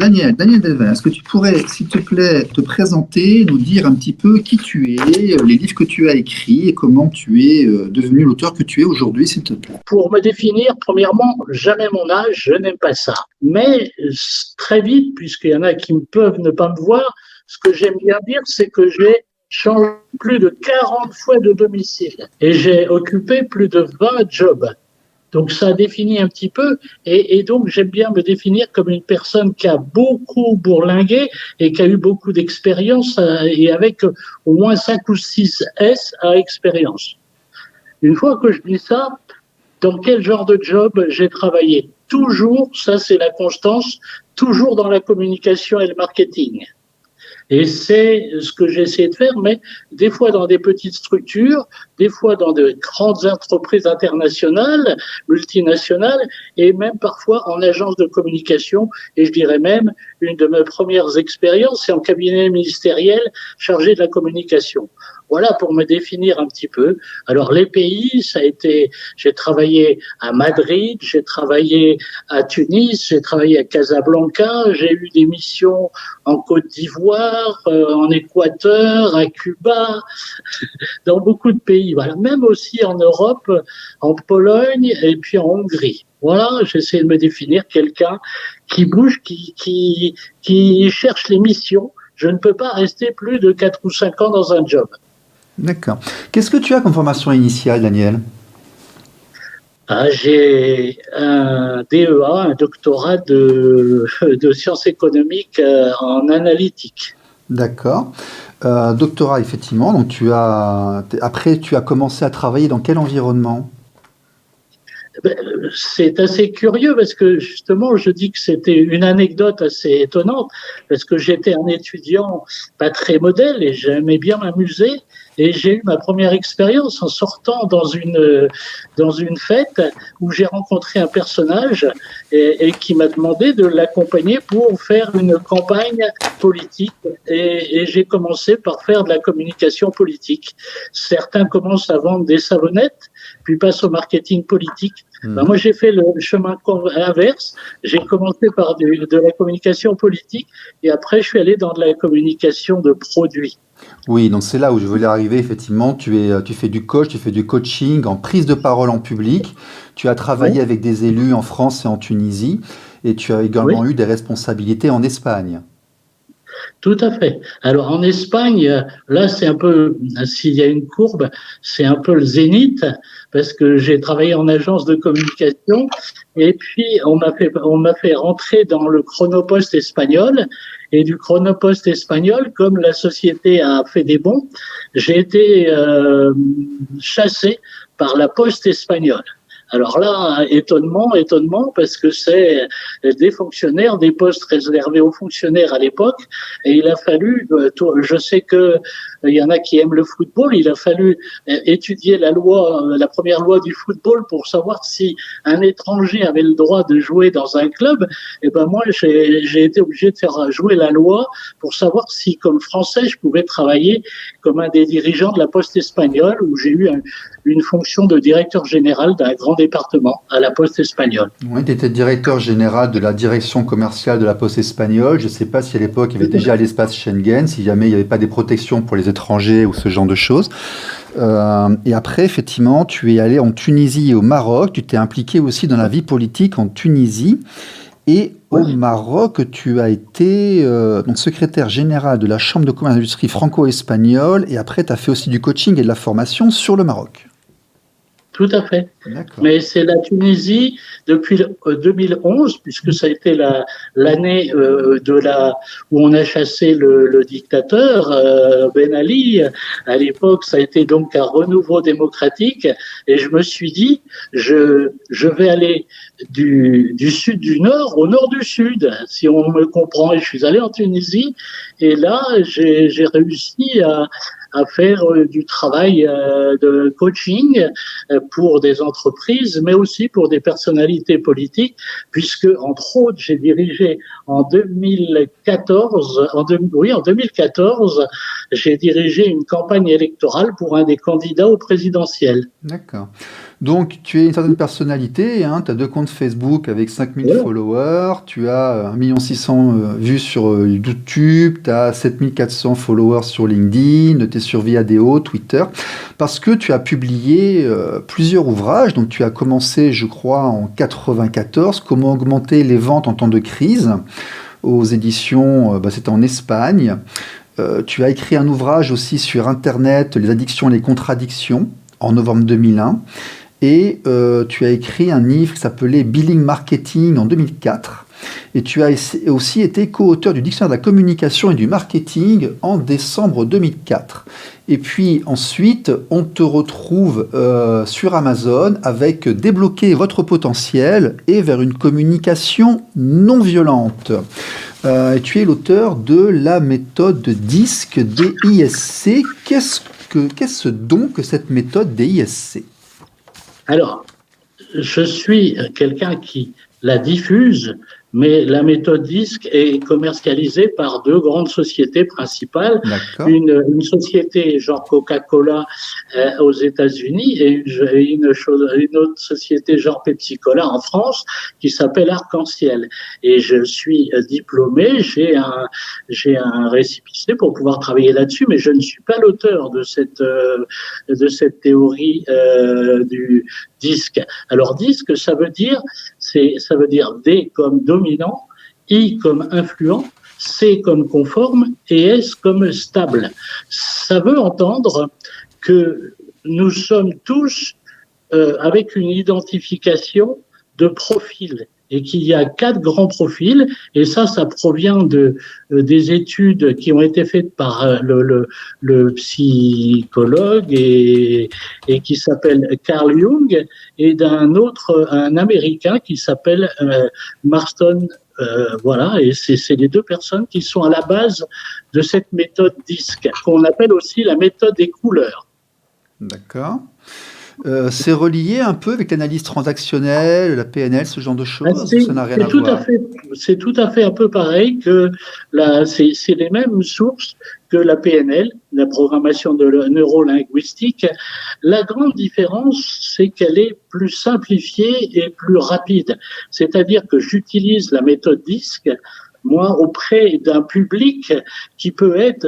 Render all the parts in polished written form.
Daniel Delval, est-ce que tu pourrais, s'il te plaît, te présenter, nous dire un petit peu qui tu es, les livres que tu as écrits et comment tu es devenu l'auteur que tu es aujourd'hui, s'il te plaît? Pour me définir, premièrement, jamais mon âge, je n'aime pas ça. Mais très vite, puisqu'il y en a qui peuvent ne pas me voir, ce que j'aime bien dire, c'est que j'ai changé plus de 40 fois de domicile et j'ai occupé plus de 20 jobs. Donc ça définit un petit peu, et donc j'aime bien me définir comme une personne qui a beaucoup bourlingué et qui a eu beaucoup d'expérience et avec au moins 5 ou 6 S à expérience. Une fois que je dis ça, dans quel genre de job j'ai travaillé? Toujours, ça c'est la constance, toujours dans la communication et le marketing. Et c'est ce que j'ai essayé de faire, mais des fois dans des petites structures, des fois dans de grandes entreprises internationales, multinationales, et même parfois en agence de communication. Et je dirais même, une de mes premières expériences, c'est en cabinet ministériel chargé de la communication. Voilà pour me définir un petit peu. Alors les pays, ça a été, j'ai travaillé à Madrid, j'ai travaillé à Tunis, j'ai travaillé à Casablanca, j'ai eu des missions en Côte d'Ivoire, en Équateur, à Cuba, dans beaucoup de pays. Voilà, même aussi en Europe, en Pologne et puis en Hongrie. Voilà, j'essaie de me définir quelqu'un qui bouge, qui cherche les missions. Je ne peux pas rester plus de 4 ou 5 ans dans un job. D'accord. Qu'est-ce que tu as comme formation initiale, Daniel? J'ai un DEA, un doctorat de sciences économiques en analytique. D'accord. Doctorat, effectivement. Donc, après, tu as commencé à travailler dans quel environnement? C'est assez curieux parce que justement, je dis que c'était une anecdote assez étonnante parce que j'étais un étudiant pas très modèle et j'aimais bien m'amuser et j'ai eu ma première expérience en sortant dans une fête où j'ai rencontré un personnage et qui m'a demandé de l'accompagner pour faire une campagne politique et j'ai commencé par faire de la communication politique. Certains commencent à vendre des savonnettes puis passent au marketing politique. Ben moi, j'ai fait le chemin inverse. J'ai commencé par de la communication politique et après, je suis allé dans de la communication de produits. Oui, donc c'est là où je voulais arriver, effectivement. Tu fais du coach, tu fais du coaching en prise de parole en public. Tu as travaillé Oui, avec des élus en France et en Tunisie et tu as également oui. eu des responsabilités en Espagne. Tout à fait. Alors en Espagne, là c'est un peu, s'il y a une courbe, c'est un peu le zénith parce que j'ai travaillé en agence de communication et puis on m'a fait rentrer dans le Chronopost espagnol et du Chronopost espagnol, comme la société a fait des bons, j'ai été chassé par la Poste espagnole. Alors là, étonnement, parce que c'est des fonctionnaires, des postes réservés aux fonctionnaires à l'époque, et il a fallu, je sais que il y en a qui aiment le football, il a fallu étudier la première loi du football pour savoir si un étranger avait le droit de jouer dans un club. Et ben moi, j'ai été obligé de faire jouer la loi pour savoir si, comme Français, je pouvais travailler comme un des dirigeants de la Poste espagnole, où j'ai eu une fonction de directeur général d'un grand département à la Poste espagnole. Oui, tu étais directeur général de la direction commerciale de la Poste espagnole. Je ne sais pas si à l'époque il y avait déjà l'espace Schengen, si jamais il n'y avait pas des protections pour les étrangers ou ce genre de choses. Et après, effectivement, tu es allé en Tunisie et au Maroc. Tu t'es impliqué aussi dans la vie politique en Tunisie. Et au Maroc, tu as été donc secrétaire général de la Chambre de commerce et d'industrie franco-espagnole. Et après, tu as fait aussi du coaching et de la formation sur le Maroc. Tout à fait. D'accord. Mais c'est la Tunisie depuis 2011, puisque ça a été l'année où on a chassé le dictateur Ben Ali. À l'époque, ça a été donc un renouveau démocratique. Et je me suis dit, je vais aller du sud du nord au nord du sud, si on me comprend. Et je suis allé en Tunisie. Et là, j'ai réussi à faire du travail de coaching pour des entreprises, mais aussi pour des personnalités politiques, puisque, entre autres, j'ai dirigé en 2014, en 2014, j'ai dirigé une campagne électorale pour un des candidats au présidentiel. D'accord. Donc, tu es une certaine personnalité, hein, tu as 2 comptes Facebook avec 5000 Voilà. followers, tu as 1,6 million vues sur YouTube, tu as 7400 followers sur LinkedIn, tu es sur Viadeo, Twitter, parce que tu as publié plusieurs ouvrages. Donc, tu as commencé, je crois, en 94, Comment augmenter les ventes en temps de crise, aux éditions, c'était en Espagne. Tu as écrit un ouvrage aussi sur Internet, Les addictions et les contradictions, en novembre 2001. Et tu as écrit un livre qui s'appelait Billing Marketing en 2004. Et tu as aussi été co-auteur du Dictionnaire de la communication et du marketing en décembre 2004. Et puis ensuite, on te retrouve sur Amazon avec Débloquer votre potentiel et vers une communication non violente. Et tu es l'auteur de la méthode DISC, DISC. Qu'est-ce donc que cette méthode DISC? Alors, je suis quelqu'un qui la diffuse, mais la méthode DISC est commercialisée par 2 grandes sociétés principales. Une société genre Coca-Cola aux États-Unis et une autre société genre Pepsi-Cola en France qui s'appelle Arc-en-Ciel. Et je suis diplômé, j'ai un récépissé pour pouvoir travailler là-dessus, mais je ne suis pas l'auteur de cette théorie du DISC. Alors DISC, ça veut dire D comme dominant, I comme influent, C comme conforme et S comme stable. Ça veut entendre que nous sommes tous avec une identification de profil et qu'il y a 4 grands profils, et ça provient des études qui ont été faites par le psychologue et qui s'appelle Carl Jung, et un Américain qui s'appelle Marston. Voilà, et c'est les 2 personnes qui sont à la base de cette méthode DISC, qu'on appelle aussi la méthode des couleurs. D'accord. C'est relié un peu avec l'analyse transactionnelle, la PNL, ce genre de choses? Ça n'a rien à voir. C'est tout à fait un peu pareil que c'est les mêmes sources que la PNL, la programmation neurolinguistique. La grande différence, c'est qu'elle est plus simplifiée et plus rapide. C'est-à-dire que j'utilise la méthode DISC moi, auprès d'un public qui peut être,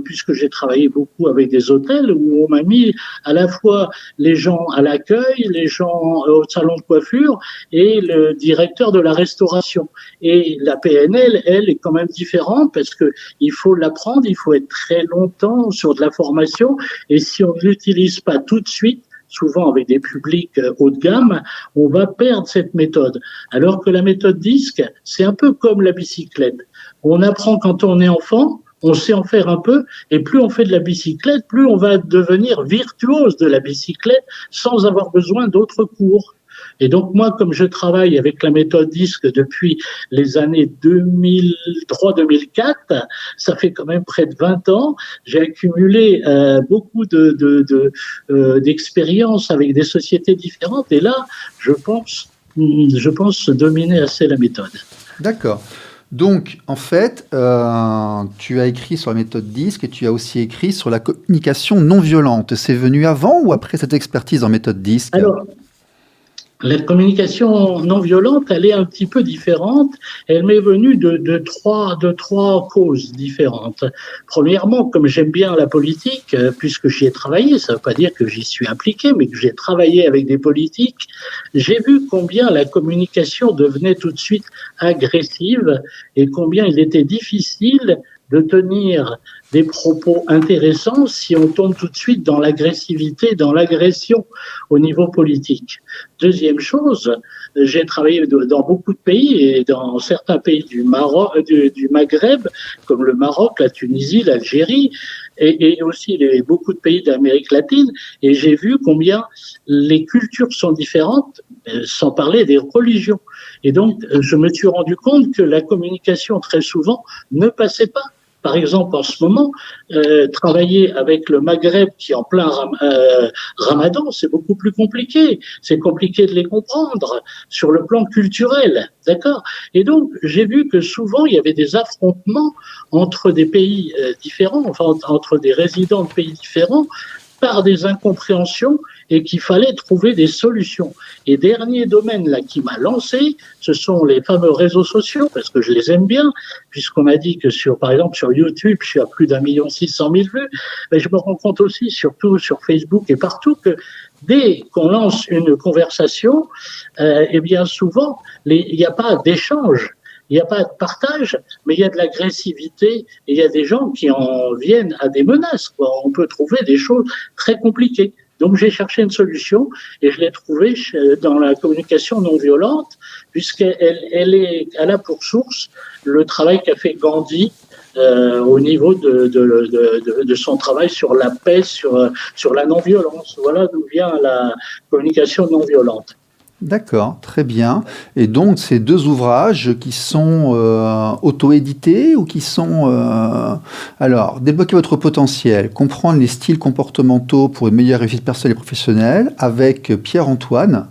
puisque j'ai travaillé beaucoup avec des hôtels où on m'a mis à la fois les gens à l'accueil, les gens au salon de coiffure et le directeur de la restauration. Et la PNL, elle, est quand même différente parce que il faut l'apprendre, il faut être très longtemps sur de la formation, et si on ne l'utilise pas tout de suite, souvent avec des publics haut de gamme, on va perdre cette méthode. Alors que la méthode DISC, c'est un peu comme la bicyclette. On apprend quand on est enfant, on sait en faire un peu, et plus on fait de la bicyclette, plus on va devenir virtuose de la bicyclette sans avoir besoin d'autres cours. Et donc moi, comme je travaille avec la méthode DISC depuis les années 2003-2004, ça fait quand même près de 20 ans, j'ai accumulé beaucoup d'expériences avec des sociétés différentes, et là, je pense dominer assez la méthode. D'accord. Donc, en fait, tu as écrit sur la méthode DISC et tu as aussi écrit sur la communication non violente. C'est venu avant ou après cette expertise en méthode DISC? Alors, la communication non violente, elle est un petit peu différente. Elle m'est venue de trois causes différentes. Premièrement, comme j'aime bien la politique, puisque j'y ai travaillé, ça ne veut pas dire que j'y suis impliqué, mais que j'ai travaillé avec des politiques, j'ai vu combien la communication devenait tout de suite agressive et combien il était difficile de tenir des propos intéressants si on tombe tout de suite dans l'agressivité, dans l'agression au niveau politique. Deuxième chose, j'ai travaillé dans beaucoup de pays et dans certains pays du Maghreb, comme le Maroc, la Tunisie, l'Algérie, et aussi beaucoup de pays d'Amérique latine, et j'ai vu combien les cultures sont différentes, sans parler des religions. Et donc, je me suis rendu compte que la communication, très souvent, ne passait pas. Par exemple, en ce moment, travailler avec le Maghreb qui est en plein Ramadan, c'est beaucoup plus compliqué. C'est compliqué de les comprendre sur le plan culturel, d'accord? Et donc, j'ai vu que souvent, il y avait des affrontements entre des pays différents, enfin, entre des résidents de pays différents, par des incompréhensions et qu'il fallait trouver des solutions. Et dernier domaine là qui m'a lancé, ce sont les fameux réseaux sociaux, parce que je les aime bien, puisqu'on m'a dit que par exemple sur YouTube, je suis à plus d'1,6 million vues, mais je me rends compte aussi, surtout sur Facebook et partout, que dès qu'on lance une conversation, eh bien souvent, il n'y a pas d'échange. Il n'y a pas de partage, mais il y a de l'agressivité et il y a des gens qui en viennent à des menaces, quoi. On peut trouver des choses très compliquées. Donc j'ai cherché une solution et je l'ai trouvée dans la communication non violente, puisqu'elle a pour source le travail qu'a fait Gandhi au niveau de son travail sur la paix, sur la non-violence. Voilà d'où vient la communication non violente. D'accord, très bien. Et donc, ces deux ouvrages qui sont auto-édités ou qui sont... Alors, débloquer votre potentiel, comprendre les styles comportementaux pour une meilleure réussite personnelle et professionnelle, avec Pierre-Antoine.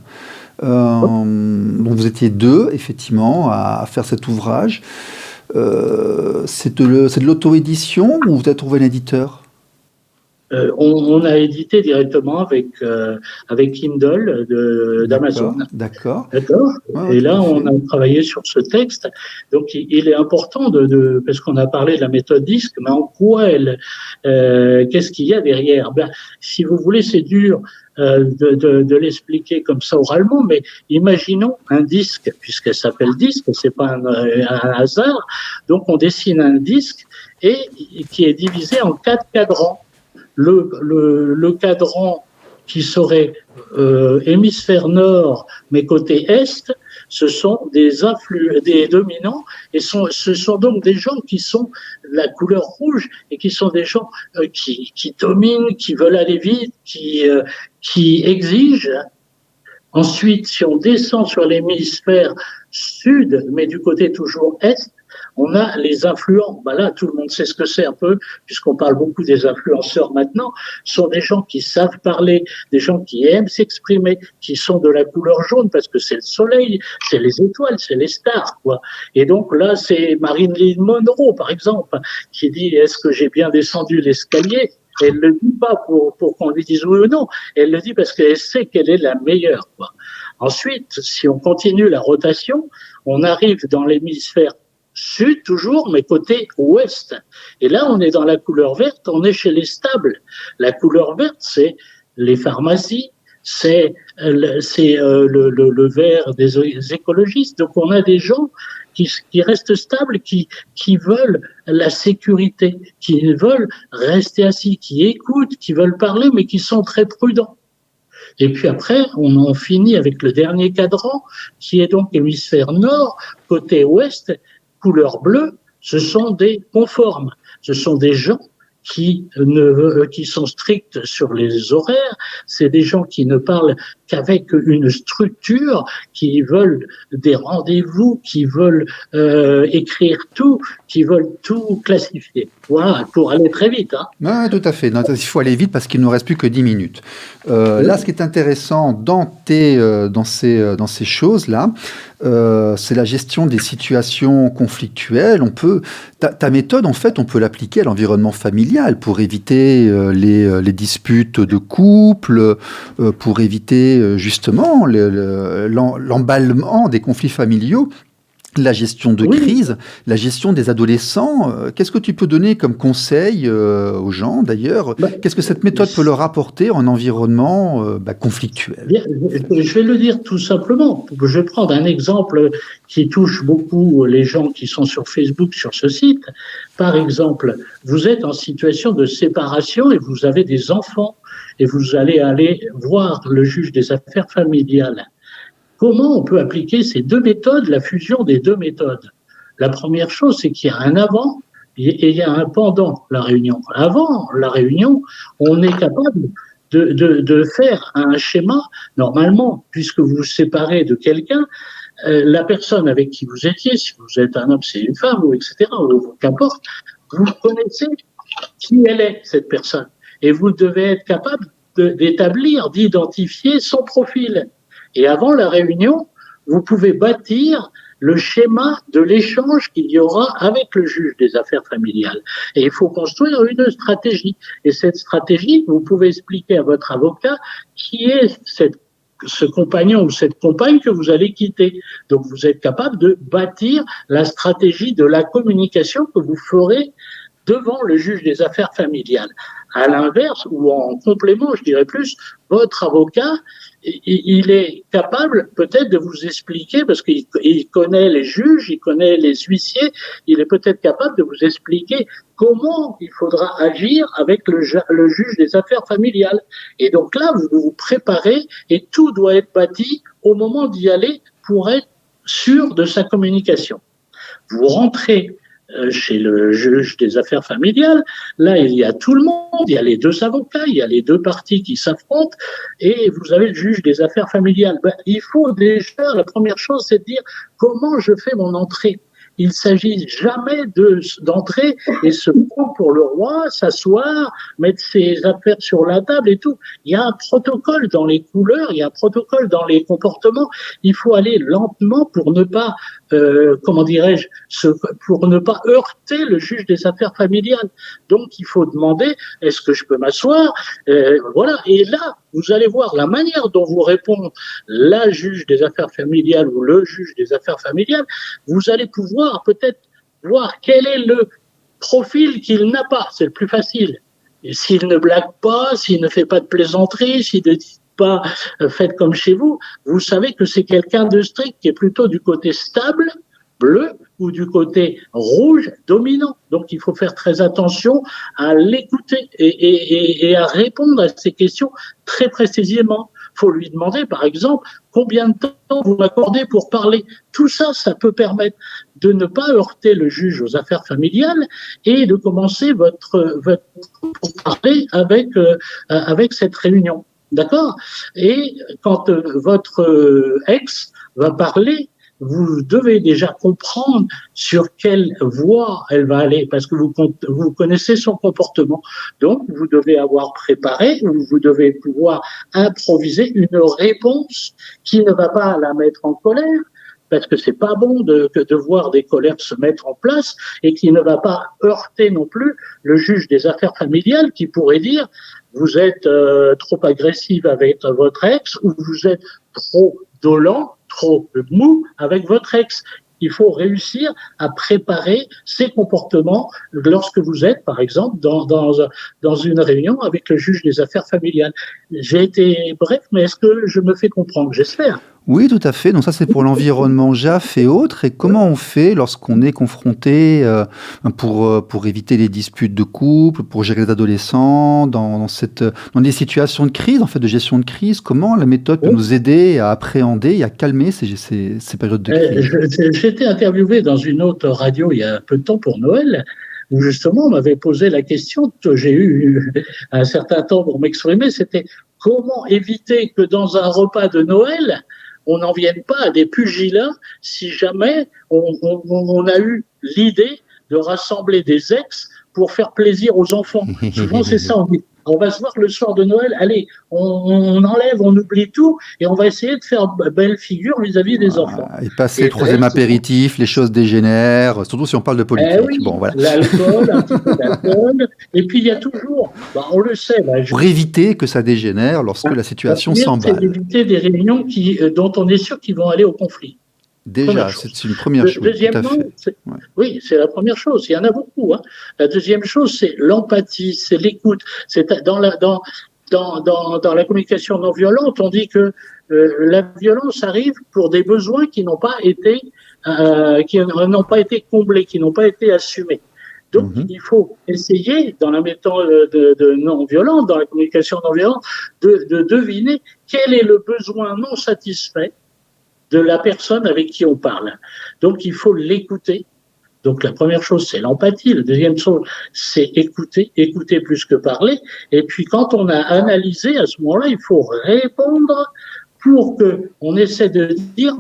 Donc, vous étiez deux, effectivement, à faire cet ouvrage. C'est de l'auto-édition ou vous avez trouvé un éditeur ? On a édité directement avec Kindle d'Amazon. D'accord. Ouais, et là, on a travaillé sur ce texte. Donc, il est important parce qu'on a parlé de la méthode DISC, mais en quoi qu'est-ce qu'il y a derrière? Si vous voulez, c'est dur de l'expliquer comme ça oralement, mais imaginons un disque, puisqu'elle s'appelle disque, c'est pas un hasard. Donc, on dessine un disque et qui est divisé en 4 cadrans. Le cadran qui serait hémisphère nord, mais côté est, ce sont des dominants, et ce sont donc des gens qui sont la couleur rouge, et qui sont des gens qui dominent, qui veulent aller vite, qui exigent. Ensuite, si on descend sur l'hémisphère sud, mais du côté toujours est, on a les influents. Là, tout le monde sait ce que c'est un peu, puisqu'on parle beaucoup des influenceurs maintenant. Ce sont des gens qui savent parler, des gens qui aiment s'exprimer, qui sont de la couleur jaune, parce que c'est le soleil, c'est les étoiles, c'est les stars, quoi. Et donc là, c'est Marilyn Monroe, par exemple, qui dit « Est-ce que j'ai bien descendu l'escalier ?» Elle ne le dit pas pour qu'on lui dise oui ou non. Elle le dit parce qu'elle sait qu'elle est la meilleure, quoi. Ensuite, si on continue la rotation, on arrive dans l'hémisphère sud toujours, mais côté ouest. Et là, on est dans la couleur verte, on est chez les stables. La couleur verte, c'est les pharmacies, c'est le vert des écologistes. Donc, on a des gens qui restent stables, qui veulent la sécurité, qui veulent rester assis, qui écoutent, qui veulent parler, mais qui sont très prudents. Et puis après, on en finit avec le dernier cadran, qui est donc hémisphère nord, côté ouest, couleur bleue. Ce sont des conformes, ce sont des gens qui sont stricts sur les horaires, c'est des gens qui ne parlent qu'avec une structure, qui veulent des rendez-vous, qui veulent écrire tout, qui veulent tout classifier. Voilà, pour aller très vite. Hein. Oui, tout à fait. Non, il faut aller vite parce qu'il ne nous reste plus que 10 minutes. Là, ce qui est intéressant dans ces choses-là, c'est la gestion des situations conflictuelles. Ta méthode, en fait, on peut l'appliquer à l'environnement familial pour éviter les disputes de couple, pour éviter justement l'emballement des conflits familiaux. La gestion de crise, la gestion des adolescents. Qu'est-ce que tu peux donner comme conseil aux gens, d'ailleurs? Qu'est-ce que cette méthode peut leur apporter en environnement conflictuel? Bien, je vais le dire tout simplement. Je vais prendre un exemple qui touche beaucoup les gens qui sont sur Facebook, sur ce site. Par exemple, vous êtes en situation de séparation et vous avez des enfants et vous allez aller voir le juge des affaires familiales. Comment on peut appliquer ces deux méthodes, la fusion des deux méthodes? La première chose, c'est qu'il y a un avant et il y a un pendant la réunion. Avant la réunion, on est capable de faire un schéma. Normalement, puisque vous vous séparez de quelqu'un, la personne avec qui vous étiez, si vous êtes un homme, c'est une femme, ou etc., ou qu'importe, vous connaissez qui elle est, cette personne. Et vous devez être capable d'établir, d'identifier son profil. Et avant la réunion, vous pouvez bâtir le schéma de l'échange qu'il y aura avec le juge des affaires familiales. Et il faut construire une stratégie. Et cette stratégie, vous pouvez expliquer à votre avocat qui est ce compagnon ou cette compagne que vous allez quitter. Donc, vous êtes capable de bâtir la stratégie de la communication que vous ferez devant le juge des affaires familiales. À l'inverse, ou en complément, je dirais plus, votre avocat, il est capable peut-être de vous expliquer, parce qu'il connaît les juges, il connaît les huissiers, il est peut-être capable de vous expliquer comment il faudra agir avec le juge des affaires familiales. Et donc là, vous vous préparez et tout doit être bâti au moment d'y aller pour être sûr de sa communication. Vous rentrez chez le juge des affaires familiales, là il y a tout le monde, il y a les deux avocats, il y a les deux parties qui s'affrontent et vous avez le juge des affaires familiales. Il faut déjà, la première chose c'est de dire comment je fais mon entrée. Il s'agit jamais d'entrer et se prendre pour le roi, s'asseoir, mettre ses affaires sur la table et tout. Il y a un protocole dans les couleurs, il y a un protocole dans les comportements. Il faut aller lentement pour ne pas, pour ne pas heurter le juge des affaires familiales. Donc, il faut demander, est-ce que je peux m'asseoir? Voilà. Et là, vous allez voir la manière dont vous répond la juge des affaires familiales ou le juge des affaires familiales. Vous allez pouvoir peut-être voir quel est le profil qu'il n'a pas. C'est le plus facile. Et s'il ne blague pas, s'il ne fait pas de plaisanterie, s'il ne dit pas faites comme chez vous, vous savez que c'est quelqu'un de strict qui est plutôt du côté stable, bleu, ou du côté rouge, dominant. Donc, il faut faire très attention à l'écouter et à répondre à ces questions très précisément. Il faut lui demander, par exemple, combien de temps vous m'accordez pour parler. Tout ça, ça peut permettre de ne pas heurter le juge aux affaires familiales et de commencer votre parler avec cette réunion. D'accord? Et quand votre ex va parler, vous devez déjà comprendre sur quelle voie elle va aller, parce que vous connaissez son comportement. Donc, vous devez avoir préparé, ou vous devez pouvoir improviser une réponse qui ne va pas la mettre en colère, parce que c'est pas bon de voir des colères se mettre en place, et qui ne va pas heurter non plus le juge des affaires familiales qui pourrait dire vous êtes trop agressive avec votre ex, ou vous êtes trop dolent, trop mou avec votre ex. Il faut réussir à préparer ces comportements lorsque vous êtes, par exemple, dans une réunion avec le juge des affaires familiales. J'ai été bref, mais est-ce que je me fais comprendre? J'espère. Oui, tout à fait. Donc ça, c'est pour l'environnement JAF et autres. Et comment on fait lorsqu'on est confronté pour éviter les disputes de couple, pour gérer les adolescents, dans des situations de crise, en fait, de gestion de crise? Comment la méthode peut nous aider à appréhender et à calmer ces périodes de crise? J'ai été interviewé dans une autre radio il y a un peu de temps pour Noël, où justement on m'avait posé la question que j'ai eu un certain temps pour m'exprimer, c'était comment éviter que dans un repas de Noël, on n'en vienne pas à des pugilats si jamais on a eu l'idée de rassembler des ex pour faire plaisir aux enfants. Souvent, c'est ça. On va se voir le soir de Noël, allez, on enlève, on oublie tout, et on va essayer de faire belle figure vis-à-vis des enfants. Et passer le troisième apéritif, les choses dégénèrent, surtout si on parle de politique. Oui, bon, voilà. L'alcool, un petit peu d'alcool, et puis il y a toujours, on le sait. Pour éviter que ça dégénère lorsque la situation s'emballe. C'est d'éviter des réunions dont on est sûr qu'ils vont aller au conflit. Déjà, c'est une première chose. Deuxièmement, oui, c'est la première chose. Il y en a beaucoup. La deuxième chose, c'est l'empathie, c'est l'écoute. C'est dans la communication non violente, on dit que la violence arrive pour des besoins qui n'ont pas été comblés, qui n'ont pas été assumés. Donc, il faut essayer, dans la méthode de non violente, dans la communication non violente, de deviner quel est le besoin non satisfait de la personne avec qui on parle. Donc, il faut l'écouter. Donc, la première chose, c'est l'empathie. La deuxième chose, c'est écouter plus que parler. Et puis, quand on a analysé, à ce moment-là, il faut répondre pour qu'on essaie de dire,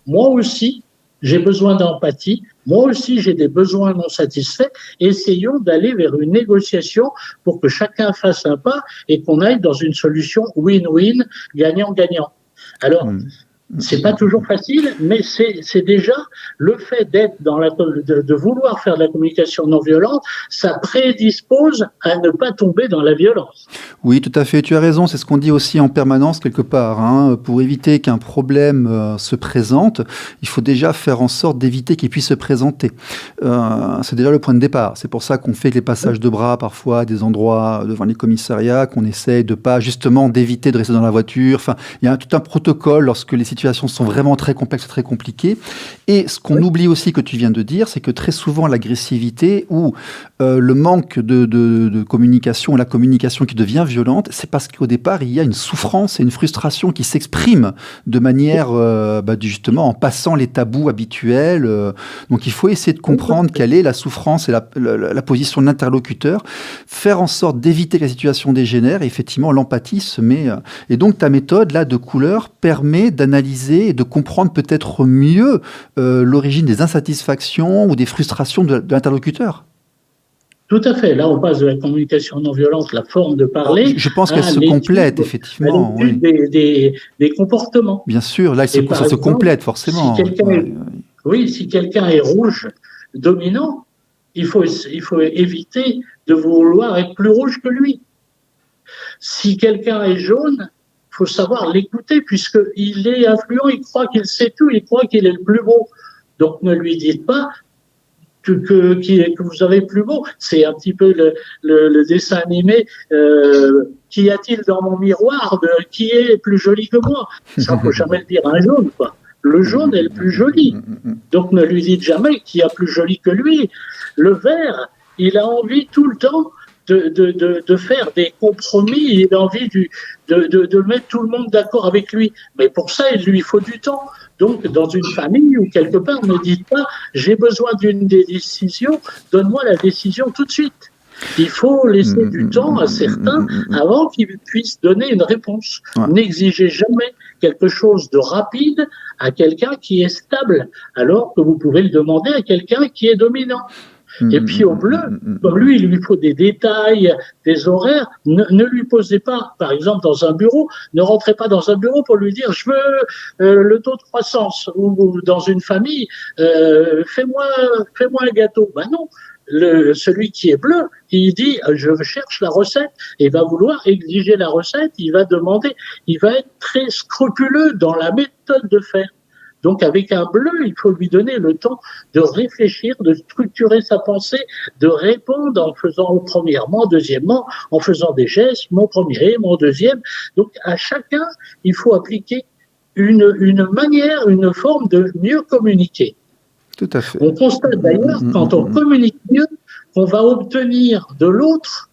moi aussi, j'ai besoin d'empathie. Moi aussi, j'ai des besoins non satisfaits. Essayons d'aller vers une négociation pour que chacun fasse un pas et qu'on aille dans une solution win-win, gagnant-gagnant. Alors, C'est pas toujours facile, mais c'est déjà le fait d'être de vouloir faire de la communication non violente, ça prédispose à ne pas tomber dans la violence. Oui, tout à fait, tu as raison, c'est ce qu'on dit aussi en permanence quelque part, hein. Pour éviter qu'un problème se présente, il faut déjà faire en sorte d'éviter qu'il puisse se présenter. C'est déjà le point de départ. C'est pour ça qu'on fait les passages de bras parfois à des endroits devant les commissariats, qu'on essaie de pas justement d'éviter de rester dans la voiture. Enfin, il y a tout un protocole lorsque les situations sont vraiment très complexes, très compliquées. Et ce qu'on oublie aussi que tu viens de dire, c'est que très souvent l'agressivité ou le manque de communication, la communication qui devient violente, c'est parce qu'au départ, il y a une souffrance et une frustration qui s'expriment de manière, justement, en passant les tabous habituels. Donc, il faut essayer de comprendre quelle est la souffrance et la position de l'interlocuteur, faire en sorte d'éviter que la situation dégénère, et effectivement, l'empathie se met... Et donc, ta méthode, là, de couleur, permet d'analyser et de comprendre peut-être mieux l'origine des insatisfactions ou des frustrations de l'interlocuteur. Tout à fait. Là, on passe de la communication non violente, la forme de parler. Je pense qu'elle se complète, effectivement. Oui. Des comportements. Bien sûr, là, ça se complète forcément. Si quelqu'un est rouge, dominant, il faut éviter de vouloir être plus rouge que lui. Si quelqu'un est jaune, il faut savoir l'écouter, puisqu'il est influent, il croit qu'il sait tout, il croit qu'il est le plus beau. Donc, ne lui dites pas que vous avez plus beau. C'est un petit peu le dessin animé qu'y a-t-il dans mon miroir qui est plus joli que moi. Ça, faut jamais le dire à un jaune, quoi. Le jaune est le plus joli. Donc, ne lui dites jamais qu'il y a plus joli que lui. Le vert, il a envie tout le temps de faire des compromis, il a envie de mettre tout le monde d'accord avec lui. Mais pour ça, il lui faut du temps. Donc, dans une famille ou quelque part, ne dites pas « j'ai besoin d'une décision, donne-moi la décision tout de suite ». Il faut laisser du temps à certains avant qu'ils puissent donner une réponse. N'exigez jamais quelque chose de rapide à quelqu'un qui est stable, alors que vous pouvez le demander à quelqu'un qui est dominant. Et puis au bleu, comme lui, il lui faut des détails, des horaires. Ne lui posez pas, par exemple, dans un bureau, ne rentrez pas dans un bureau pour lui dire « je veux le taux de croissance » ou dans une famille, fais-moi un gâteau. Ben non, celui qui est bleu, il dit « je cherche la recette » et il va vouloir exiger la recette, il va demander, il va être très scrupuleux dans la méthode de faire. Donc, avec un bleu, il faut lui donner le temps de réfléchir, de structurer sa pensée, de répondre en faisant premièrement, deuxièmement, en faisant des gestes, mon premier, mon deuxième. Donc, à chacun, il faut appliquer une manière, une forme de mieux communiquer. Tout à fait. On constate d'ailleurs, quand on communique mieux, qu'on va obtenir de l'autre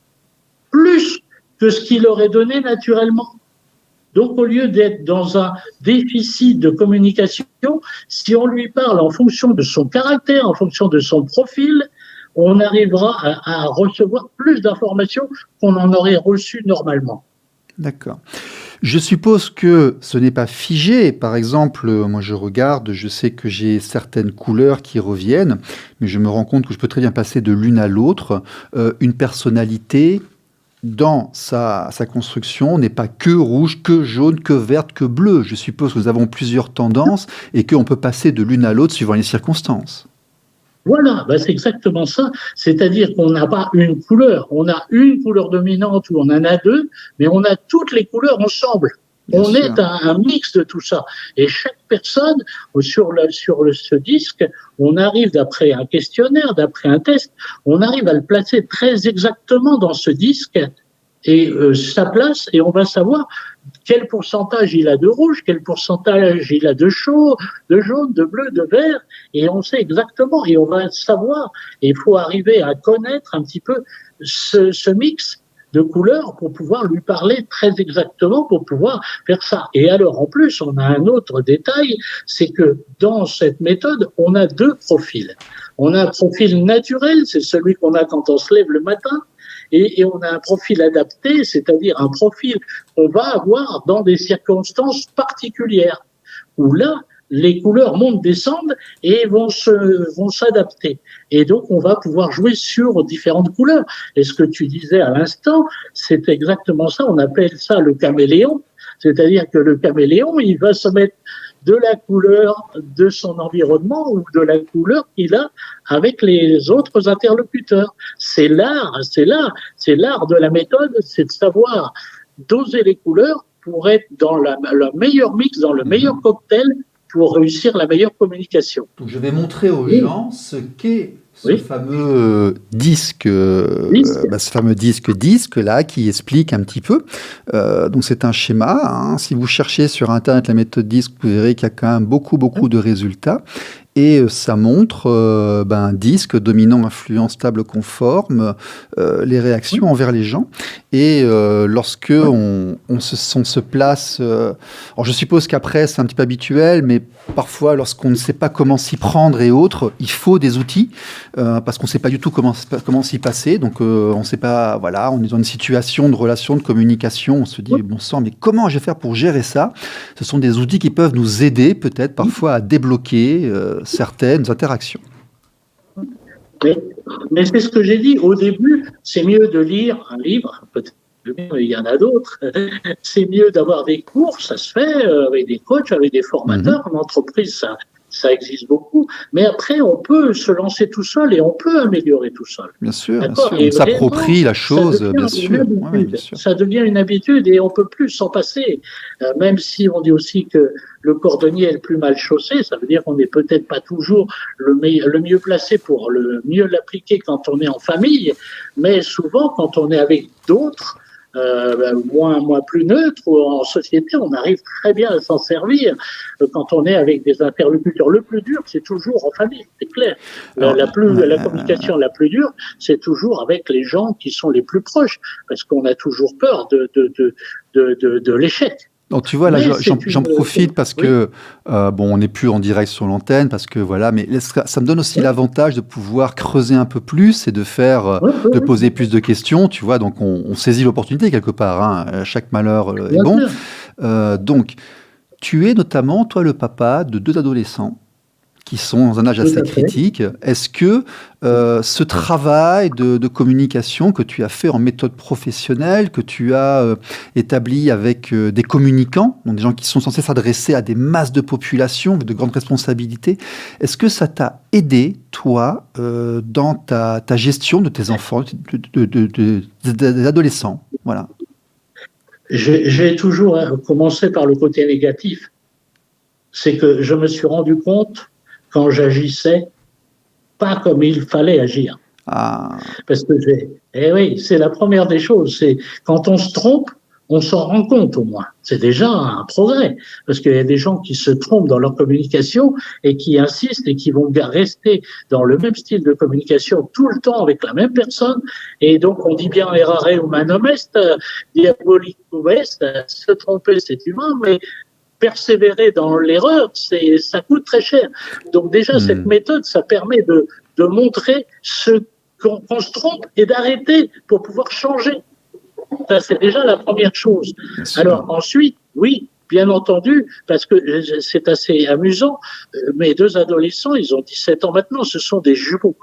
plus que ce qu'il aurait donné naturellement. Donc, au lieu d'être dans un déficit de communication, si on lui parle en fonction de son caractère, en fonction de son profil, on arrivera à recevoir plus d'informations qu'on en aurait reçues normalement. D'accord. Je suppose que ce n'est pas figé. Par exemple, moi je regarde, je sais que j'ai certaines couleurs qui reviennent, mais je me rends compte que je peux très bien passer de l'une à l'autre. Une personnalité dans sa construction n'est pas que rouge, que jaune, que verte, que bleue. Je suppose que nous avons plusieurs tendances et qu'on peut passer de l'une à l'autre suivant les circonstances. Voilà, c'est exactement ça. C'est-à-dire qu'on n'a pas une couleur. On a une couleur dominante ou on en a deux, mais on a toutes les couleurs ensemble. On est un mix de tout ça. Et chaque personne, sur ce disque, on arrive, d'après un questionnaire, d'après un test, on arrive à le placer très exactement dans ce disque et sa place, et on va savoir quel pourcentage il a de rouge, quel pourcentage il a de chaud, de jaune, de bleu, de vert, et on sait exactement, et on va savoir, et il faut arriver à connaître un petit peu ce mix de couleurs pour pouvoir lui parler très exactement, pour pouvoir faire ça. Et alors, en plus, on a un autre détail, c'est que dans cette méthode, on a deux profils. On a un profil naturel, c'est celui qu'on a quand on se lève le matin, et on a un profil adapté, c'est-à-dire un profil qu'on va avoir dans des circonstances particulières, où là, les couleurs montent, descendent et vont s'adapter. Et donc, on va pouvoir jouer sur différentes couleurs. Et ce que tu disais à l'instant, c'est exactement ça. On appelle ça le caméléon. C'est-à-dire que le caméléon, il va se mettre de la couleur de son environnement ou de la couleur qu'il a avec les autres interlocuteurs. C'est l'art de la méthode, c'est de savoir doser les couleurs pour être dans le meilleur mix, dans le meilleur cocktail pour réussir la meilleure communication. Donc je vais montrer aux gens ce qu'est ce fameux disque, ce fameux disque là qui explique un petit peu. Donc c'est un schéma. Hein. Si vous cherchez sur Internet la méthode disque, vous verrez qu'il y a quand même beaucoup de résultats. Et ça montre un disque dominant, influent, stable, conforme, les réactions envers les gens. Et lorsque on se place... alors je suppose qu'après, c'est un petit peu habituel, mais parfois, lorsqu'on ne sait pas comment s'y prendre et autres, il faut des outils, parce qu'on ne sait pas du tout comment s'y passer. Donc on ne sait pas... Voilà, on est dans une situation de relation, de communication. On se dit, bon sang, mais comment je vais faire pour gérer ça? Ce sont des outils qui peuvent nous aider, peut-être, parfois, à débloquer... certaines interactions. Mais c'est ce que j'ai dit au début, c'est mieux de lire un livre, peut-être il y en a d'autres, c'est mieux d'avoir des cours, ça se fait avec des coachs, avec des formateurs, en entreprise, ça existe beaucoup, mais après on peut se lancer tout seul et on peut améliorer tout seul. Bien sûr, on s'approprie la chose, bien sûr. Ça devient une habitude et on peut plus s'en passer, même si on dit aussi que le cordonnier est le plus mal chaussé, ça veut dire qu'on n'est peut-être pas toujours le mieux placé pour le mieux l'appliquer quand on est en famille, mais souvent quand on est avec d'autres, moins plus neutre ou en société, on arrive très bien à s'en servir quand on est avec des interlocuteurs. Le plus dur, c'est toujours en famille, c'est clair. La communication la plus dure, c'est toujours avec les gens qui sont les plus proches, parce qu'on a toujours peur de l'échec. Donc tu vois, là, j'en profite parce que, on n'est plus en direct sur l'antenne, parce que voilà, mais ça me donne aussi l'avantage de pouvoir creuser un peu plus et de faire, de poser plus de questions, tu vois, donc on saisit l'opportunité quelque part, hein, chaque malheur est bon. Donc, tu es notamment, toi, le papa de 2 adolescents qui sont dans un âge assez critique. Est-ce que ce travail de communication que tu as fait en méthode professionnelle, que tu as établi avec des communicants, donc des gens qui sont censés s'adresser à des masses de population, de grandes responsabilités, est-ce que ça t'a aidé, toi, dans ta gestion de tes enfants, des adolescents? Voilà. J'ai toujours commencé par le côté négatif. C'est que je me suis rendu compte quand j'agissais pas comme il fallait agir. Parce que oui, c'est la première des choses. C'est quand on se trompe, on s'en rend compte au moins. C'est déjà un progrès. Parce qu'il y a des gens qui se trompent dans leur communication et qui insistent et qui vont rester dans le même style de communication tout le temps avec la même personne. Et donc, on dit bien errare humanum est, diabolicum est, se tromper c'est humain, mais persévérer dans l'erreur, ça coûte très cher. Donc déjà, cette méthode, ça permet de montrer qu'on se trompe et d'arrêter pour pouvoir changer. Ça, c'est déjà la première chose. Alors ensuite, oui, bien entendu, parce que c'est assez amusant, mes 2 adolescents, ils ont 17 ans maintenant, ce sont des jumeaux.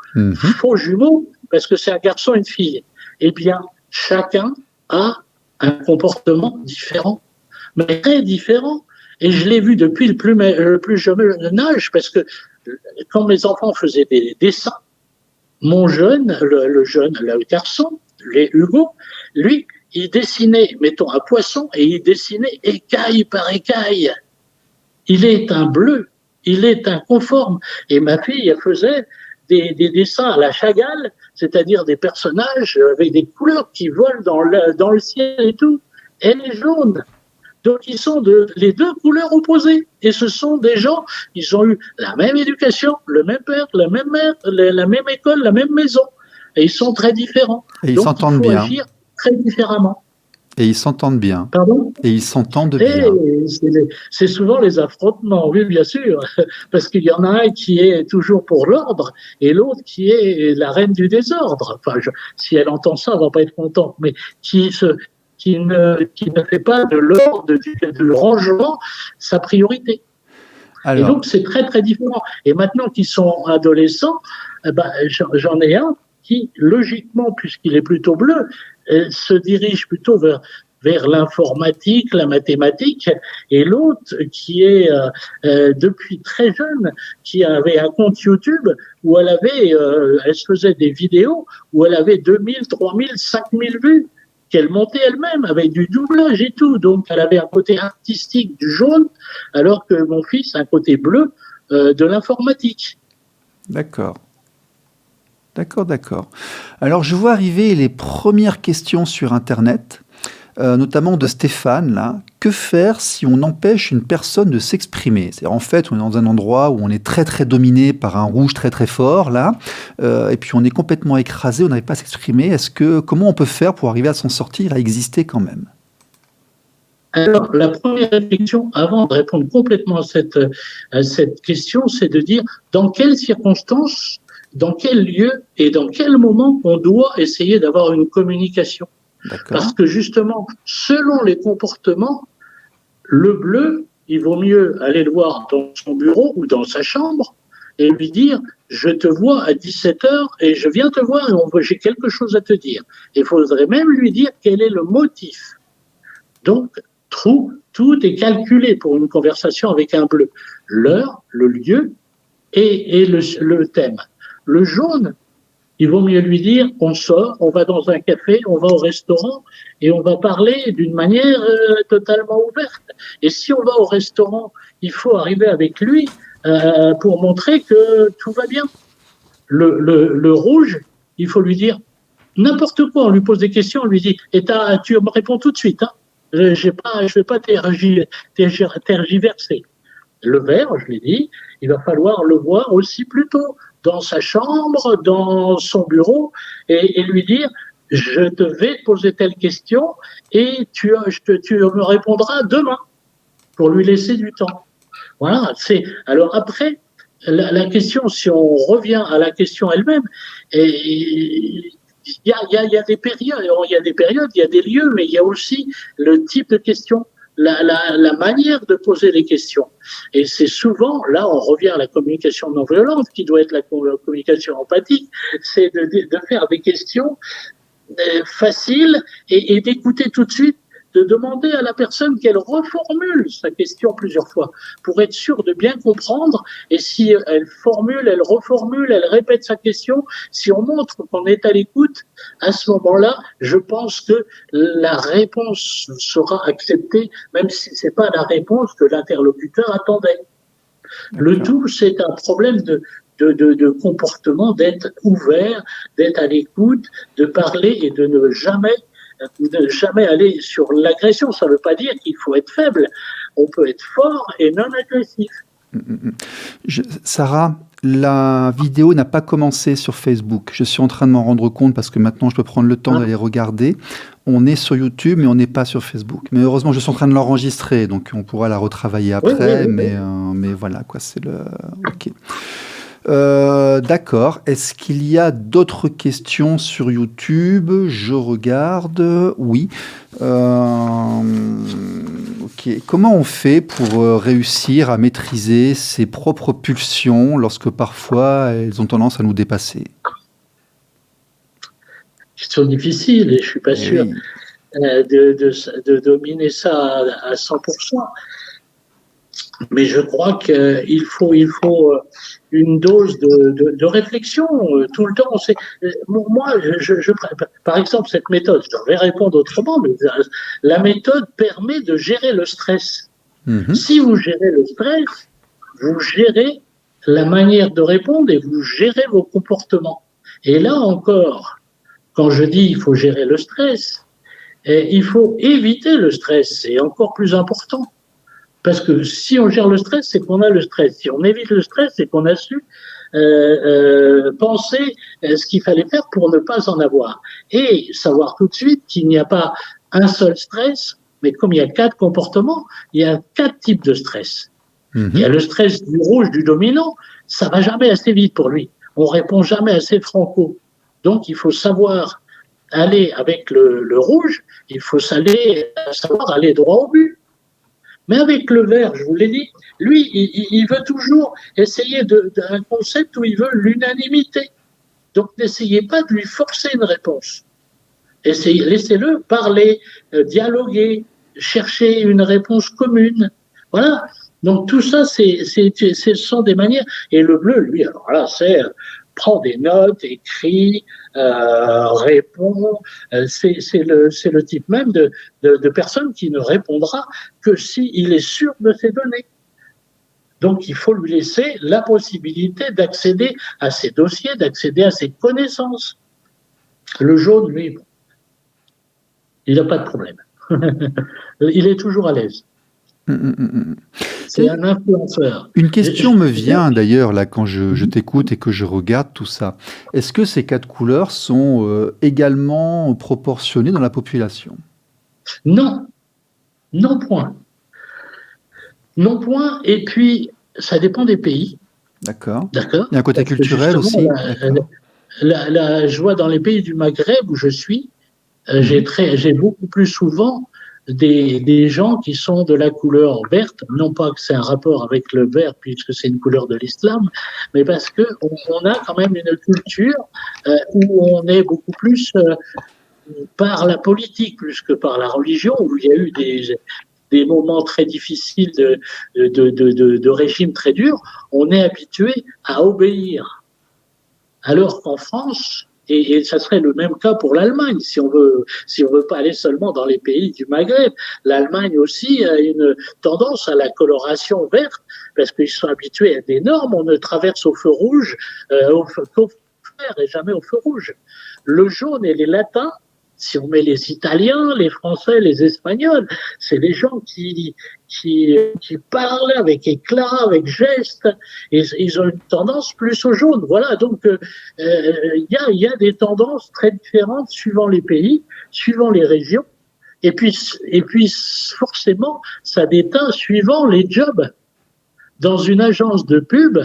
Faux jumeaux, parce que c'est un garçon et une fille. Eh bien, chacun a un comportement différent, mais très différent. Et je l'ai vu depuis le plus jeune âge, parce que quand mes enfants faisaient des dessins, mon jeune, le garçon, Hugo, lui, il dessinait, mettons, un poisson, et il dessinait écaille par écaille. Il est un bleu, il est un conforme. Et ma fille, elle faisait des dessins à la Chagall, c'est-à-dire des personnages avec des couleurs qui volent dans le ciel et tout. Elle est jaune. Donc, ils sont les 2 couleurs opposées. Et ce sont des gens, ils ont eu la même éducation, le même père, la même mère, la même école, la même maison. Et ils sont très différents. Et ils s'entendent bien. Donc, il faut agir très différemment. Et ils s'entendent bien. Pardon ? Et ils s'entendent bien. C'est souvent les affrontements, oui, bien sûr. Parce qu'il y en a un qui est toujours pour l'ordre et l'autre qui est la reine du désordre. Enfin, si elle entend ça, elle va pas être contente. Mais qui ne fait pas de l'ordre, du rangement, sa priorité. Alors. Et donc, c'est très, très différent. Et maintenant qu'ils sont adolescents, j'en ai un qui, logiquement, puisqu'il est plutôt bleu, se dirige plutôt vers vers l'informatique, la mathématique, et l'autre qui est depuis très jeune, qui avait un compte YouTube où elle se faisait des vidéos où elle avait 2000, 3000, 5000 vues qu'elle montait elle-même avec du doublage et tout. Donc, elle avait un côté artistique du jaune, alors que mon fils a un côté bleu de l'informatique. D'accord. Alors, je vois arriver les premières questions sur Internet, notamment de Stéphane, là. Que faire si on empêche une personne de s'exprimer? C'est-à-dire, en fait, on est dans un endroit où on est très, très dominé par un rouge très, très fort, là, et puis on est complètement écrasé, on n'arrive pas à s'exprimer. Comment on peut faire pour arriver à s'en sortir, à exister quand même? Alors, la première réflexion, avant de répondre complètement à cette question, c'est de dire dans quelles circonstances, dans quel lieu et dans quel moment on doit essayer d'avoir une communication. D'accord. Parce que justement, selon les comportements, le bleu, il vaut mieux aller le voir dans son bureau ou dans sa chambre et lui dire « je te vois à 17h et je viens te voir et j'ai quelque chose à te dire ». Il faudrait même lui dire quel est le motif. Donc, tout est calculé pour une conversation avec un bleu. L'heure, le lieu et le thème. Le jaune, il vaut mieux lui dire on sort, on va dans un café, on va au restaurant et on va parler d'une manière totalement ouverte. Et si on va au restaurant, il faut arriver avec lui pour montrer que tout va bien. Le rouge, il faut lui dire n'importe quoi. On lui pose des questions, on lui dit et tu me réponds tout de suite. Hein. Je ne vais pas tergiverser. Le vert, je l'ai dit, il va falloir le voir aussi plutôt dans sa chambre, dans son bureau, et lui dire je te vais poser telle question et tu me répondras demain pour lui laisser du temps. Voilà. Alors après, la question, si on revient à la question elle-même, il y a des périodes, il y a des lieux, mais il y a aussi le type de question, la manière de poser les questions. Et c'est souvent, là, on revient à la communication non violente, qui doit être la communication empathique, c'est de faire des questions faciles et d'écouter tout de suite, de demander à la personne qu'elle reformule sa question plusieurs fois pour être sûr de bien comprendre. Et si elle formule, elle reformule, elle répète sa question, si on montre qu'on est à l'écoute, à ce moment-là, je pense que la réponse sera acceptée, même si c'est pas la réponse que l'interlocuteur attendait. Le tout, c'est un problème de comportement, d'être ouvert, d'être à l'écoute, de parler et de ne jamais aller sur l'agression. Ça ne veut pas dire qu'il faut être faible. On peut être fort et non agressif. Sarah, la vidéo n'a pas commencé sur Facebook. Je suis en train de m'en rendre compte parce que maintenant je peux prendre le temps d'aller regarder. On est sur YouTube, mais on n'est pas sur Facebook. Mais heureusement, je suis en train de l'enregistrer, donc on pourra la retravailler après. Oui. Mais voilà, quoi, c'est le... Ok. D'accord. Est-ce qu'il y a d'autres questions sur YouTube? Je regarde. Oui. Ok. Comment on fait pour réussir à maîtriser ses propres pulsions lorsque parfois elles ont tendance à nous dépasser? Question difficile et je suis pas sûr de dominer ça à 100%. Mais je crois qu'il faut une dose de réflexion tout le temps. Moi, par exemple, cette méthode, je vais répondre autrement, mais la méthode permet de gérer le stress. Mm-hmm. Si vous gérez le stress, vous gérez la manière de répondre et vous gérez vos comportements. Et là encore, quand je dis il faut gérer le stress, il faut éviter le stress, c'est encore plus important. Parce que si on gère le stress, c'est qu'on a le stress. Si on évite le stress, c'est qu'on a su penser ce qu'il fallait faire pour ne pas en avoir. Et savoir tout de suite qu'il n'y a pas un seul stress, mais comme il y a 4 comportements, il y a 4 types de stress. Mm-hmm. Il y a le stress du rouge, du dominant, ça va jamais assez vite pour lui. On répond jamais assez franco. Donc, il faut savoir aller avec le rouge, il faut savoir aller droit au but. Mais avec le vert, je vous l'ai dit, lui, il veut toujours essayer d'un concept où il veut l'unanimité. Donc, n'essayez pas de lui forcer une réponse. Laissez-le parler, dialoguer, chercher une réponse commune. Voilà. Donc tout ça, ce sont des manières. Et le bleu, lui, alors là, prend des notes, écrit, répond. C'est le type même de personne qui ne répondra que s'il est sûr de ses données. Donc il faut lui laisser la possibilité d'accéder à ses dossiers, d'accéder à ses connaissances. Le jaune, lui, il n'a pas de problème. Il est toujours à l'aise. C'est un influenceur. Une question me vient d'ailleurs là quand je t'écoute et que je regarde tout ça. Est-ce que ces 4 couleurs sont également proportionnées dans la population? Non, non point. Non point. Et puis, ça dépend des pays. D'accord. D'accord. Il y a un côté culturel aussi. Je vois dans les pays du Maghreb où je suis, j'ai beaucoup plus souvent des gens qui sont de la couleur verte, non pas que c'est un rapport avec le vert puisque c'est une couleur de l'islam, mais parce que on a quand même une culture où on est beaucoup plus par la politique plus que par la religion, où il y a eu des moments très difficiles de régime très dur, on est habitué à obéir. Alors qu'en France, et ça serait le même cas pour l'Allemagne, si on veut pas aller seulement dans les pays du Maghreb. L'Allemagne aussi a une tendance à la coloration verte, parce qu'ils sont habitués à des normes. On ne traverse au feu rouge qu'au vert et jamais au feu rouge. Le jaune et les latins, si on met les Italiens, les Français, les Espagnols, c'est des gens qui parlent avec éclat, avec geste, et ils ont une tendance plus au jaune. Voilà, donc il y a des tendances très différentes suivant les pays, suivant les régions, et puis forcément, ça déteint suivant les jobs. Dans une agence de pub,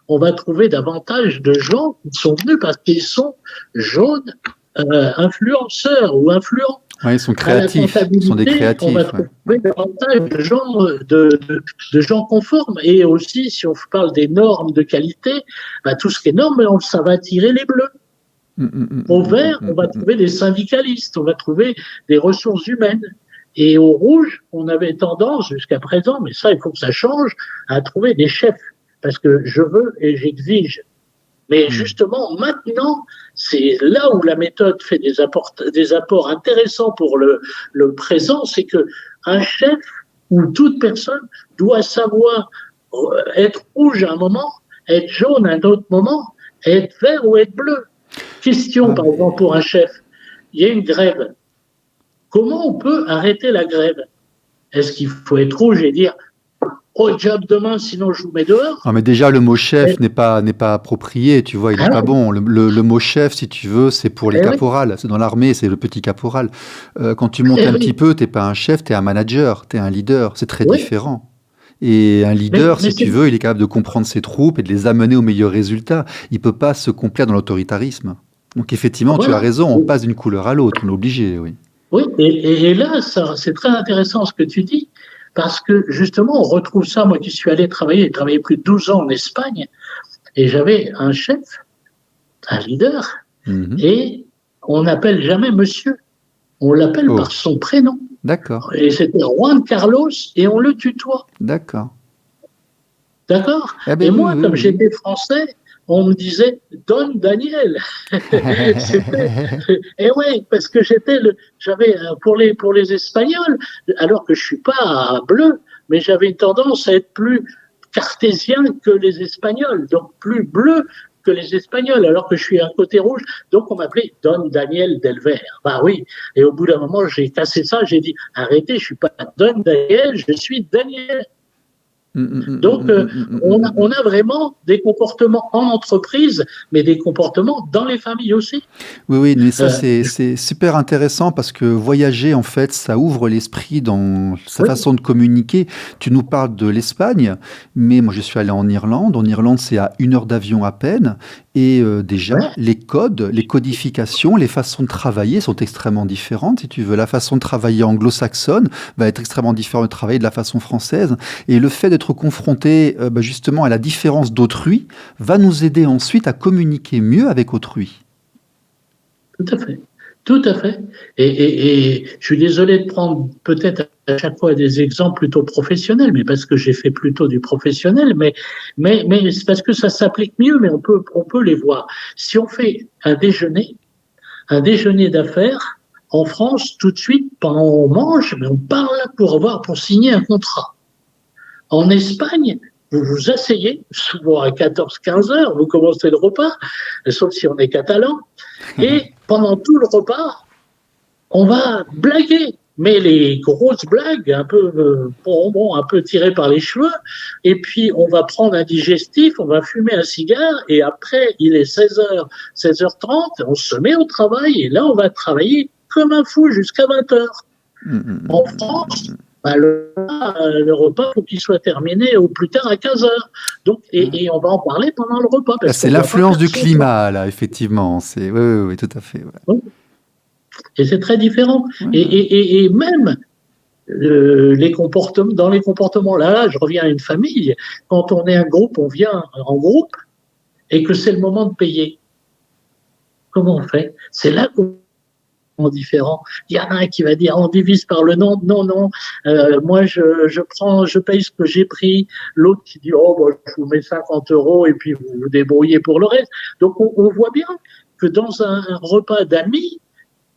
on va trouver davantage de gens qui sont venus parce qu'ils sont jaunes, influenceurs ou influents. Ouais, ils sont créatifs, ils sont des créatifs. On va trouver davantage de gens conformes. Et aussi, si on parle des normes de qualité, tout ce qui est norme, ça va attirer les bleus. Au vert, on va trouver des syndicalistes, on va trouver des ressources humaines. Et au rouge, on avait tendance jusqu'à présent, mais ça, il faut que ça change, à trouver des chefs. Parce que je veux et j'exige. Mais justement, maintenant, c'est là où la méthode fait des apports intéressants pour le présent, c'est que un chef ou toute personne doit savoir être rouge à un moment, être jaune à un autre moment, être vert ou être bleu. Question, par exemple, pour un chef. Il y a une grève. Comment on peut arrêter la grève? Est-ce qu'il faut être rouge et dire au job demain, sinon je vous mets dehors? Non, mais déjà, le mot chef n'est pas approprié, tu vois, il n'est pas bon. Le mot chef, si tu veux, c'est pour les caporales. C'est dans l'armée, c'est le petit caporal. Quand tu montes un petit peu, tu n'es pas un chef, tu es un manager, tu es un leader. C'est très différent. Et un leader, si tu veux, il est capable de comprendre ses troupes et de les amener aux meilleurs résultats. Il ne peut pas se complaire dans l'autoritarisme. Donc effectivement, tu as raison, on passe d'une couleur à l'autre, on est obligé, oui. Oui, et là, c'est très intéressant ce que tu dis, parce que justement, on retrouve ça, moi qui suis allé travailler plus de 12 ans en Espagne, et j'avais un chef, un leader, et on n'appelle jamais monsieur, on l'appelle par son prénom. D'accord. Et c'était Juan Carlos, et on le tutoie. D'accord. D'accord. Et moi, comme j'étais français, on me disait Don Daniel. Et ouais, parce que j'avais pour les Espagnols, alors que je suis pas bleu, mais j'avais une tendance à être plus cartésien que les Espagnols, donc plus bleu que les Espagnols, alors que je suis un côté rouge. Donc on m'appelait Don Daniel Delver. Bah oui. Et au bout d'un moment, j'ai cassé ça, j'ai dit arrêtez, je suis pas Don Daniel, je suis Daniel. Donc, on a vraiment des comportements en entreprise, mais des comportements dans les familles aussi. Oui, mais ça, c'est super intéressant parce que voyager, en fait, ça ouvre l'esprit dans sa façon de communiquer. Tu nous parles de l'Espagne, mais moi, je suis allé en Irlande. En Irlande, c'est à 1 heure d'avion à peine. Et déjà, les codes, les codifications, les façons de travailler sont extrêmement différentes. Si tu veux, la façon de travailler anglo-saxonne va être extrêmement différente de travailler de la façon française. Et le fait d'être confronté justement à la différence d'autrui va nous aider ensuite à communiquer mieux avec autrui. Tout à fait. Tout à fait. Et je suis désolé de prendre peut-être à chaque fois des exemples plutôt professionnels, mais parce que j'ai fait plutôt du professionnel, mais c'est parce que ça s'applique mieux, mais on peut les voir. Si on fait un déjeuner d'affaires, en France, tout de suite, pendant on mange, mais on parle pour signer un contrat. En Espagne, vous vous asseyez, souvent à 14-15 heures, vous commencez le repas, sauf si on est catalan, et pendant tout le repas, on va blaguer, mais les grosses blagues, un peu, un peu tirées par les cheveux, et puis on va prendre un digestif, on va fumer un cigare, et après, il est 16h, 16h30, on se met au travail, et là, on va travailler comme un fou jusqu'à 20h. En France, le repas, faut qu'il soit terminé au plus tard à 15h. Donc, et on va en parler pendant le repas. Là, c'est l'influence du climat, là, effectivement. Oui, tout à fait. Ouais. Et c'est très différent. Et même les comportements, dans les comportements, là, je reviens à une famille. Quand on est un groupe, on vient en groupe et que c'est le moment de payer. Comment on fait? C'est là qu'on différent. Il y en a un qui va dire on divise par le nombre. Non, moi je paye ce que j'ai pris. L'autre qui dit je vous mets 50 € et puis vous vous débrouillez pour le reste. Donc on voit bien que dans un repas d'amis,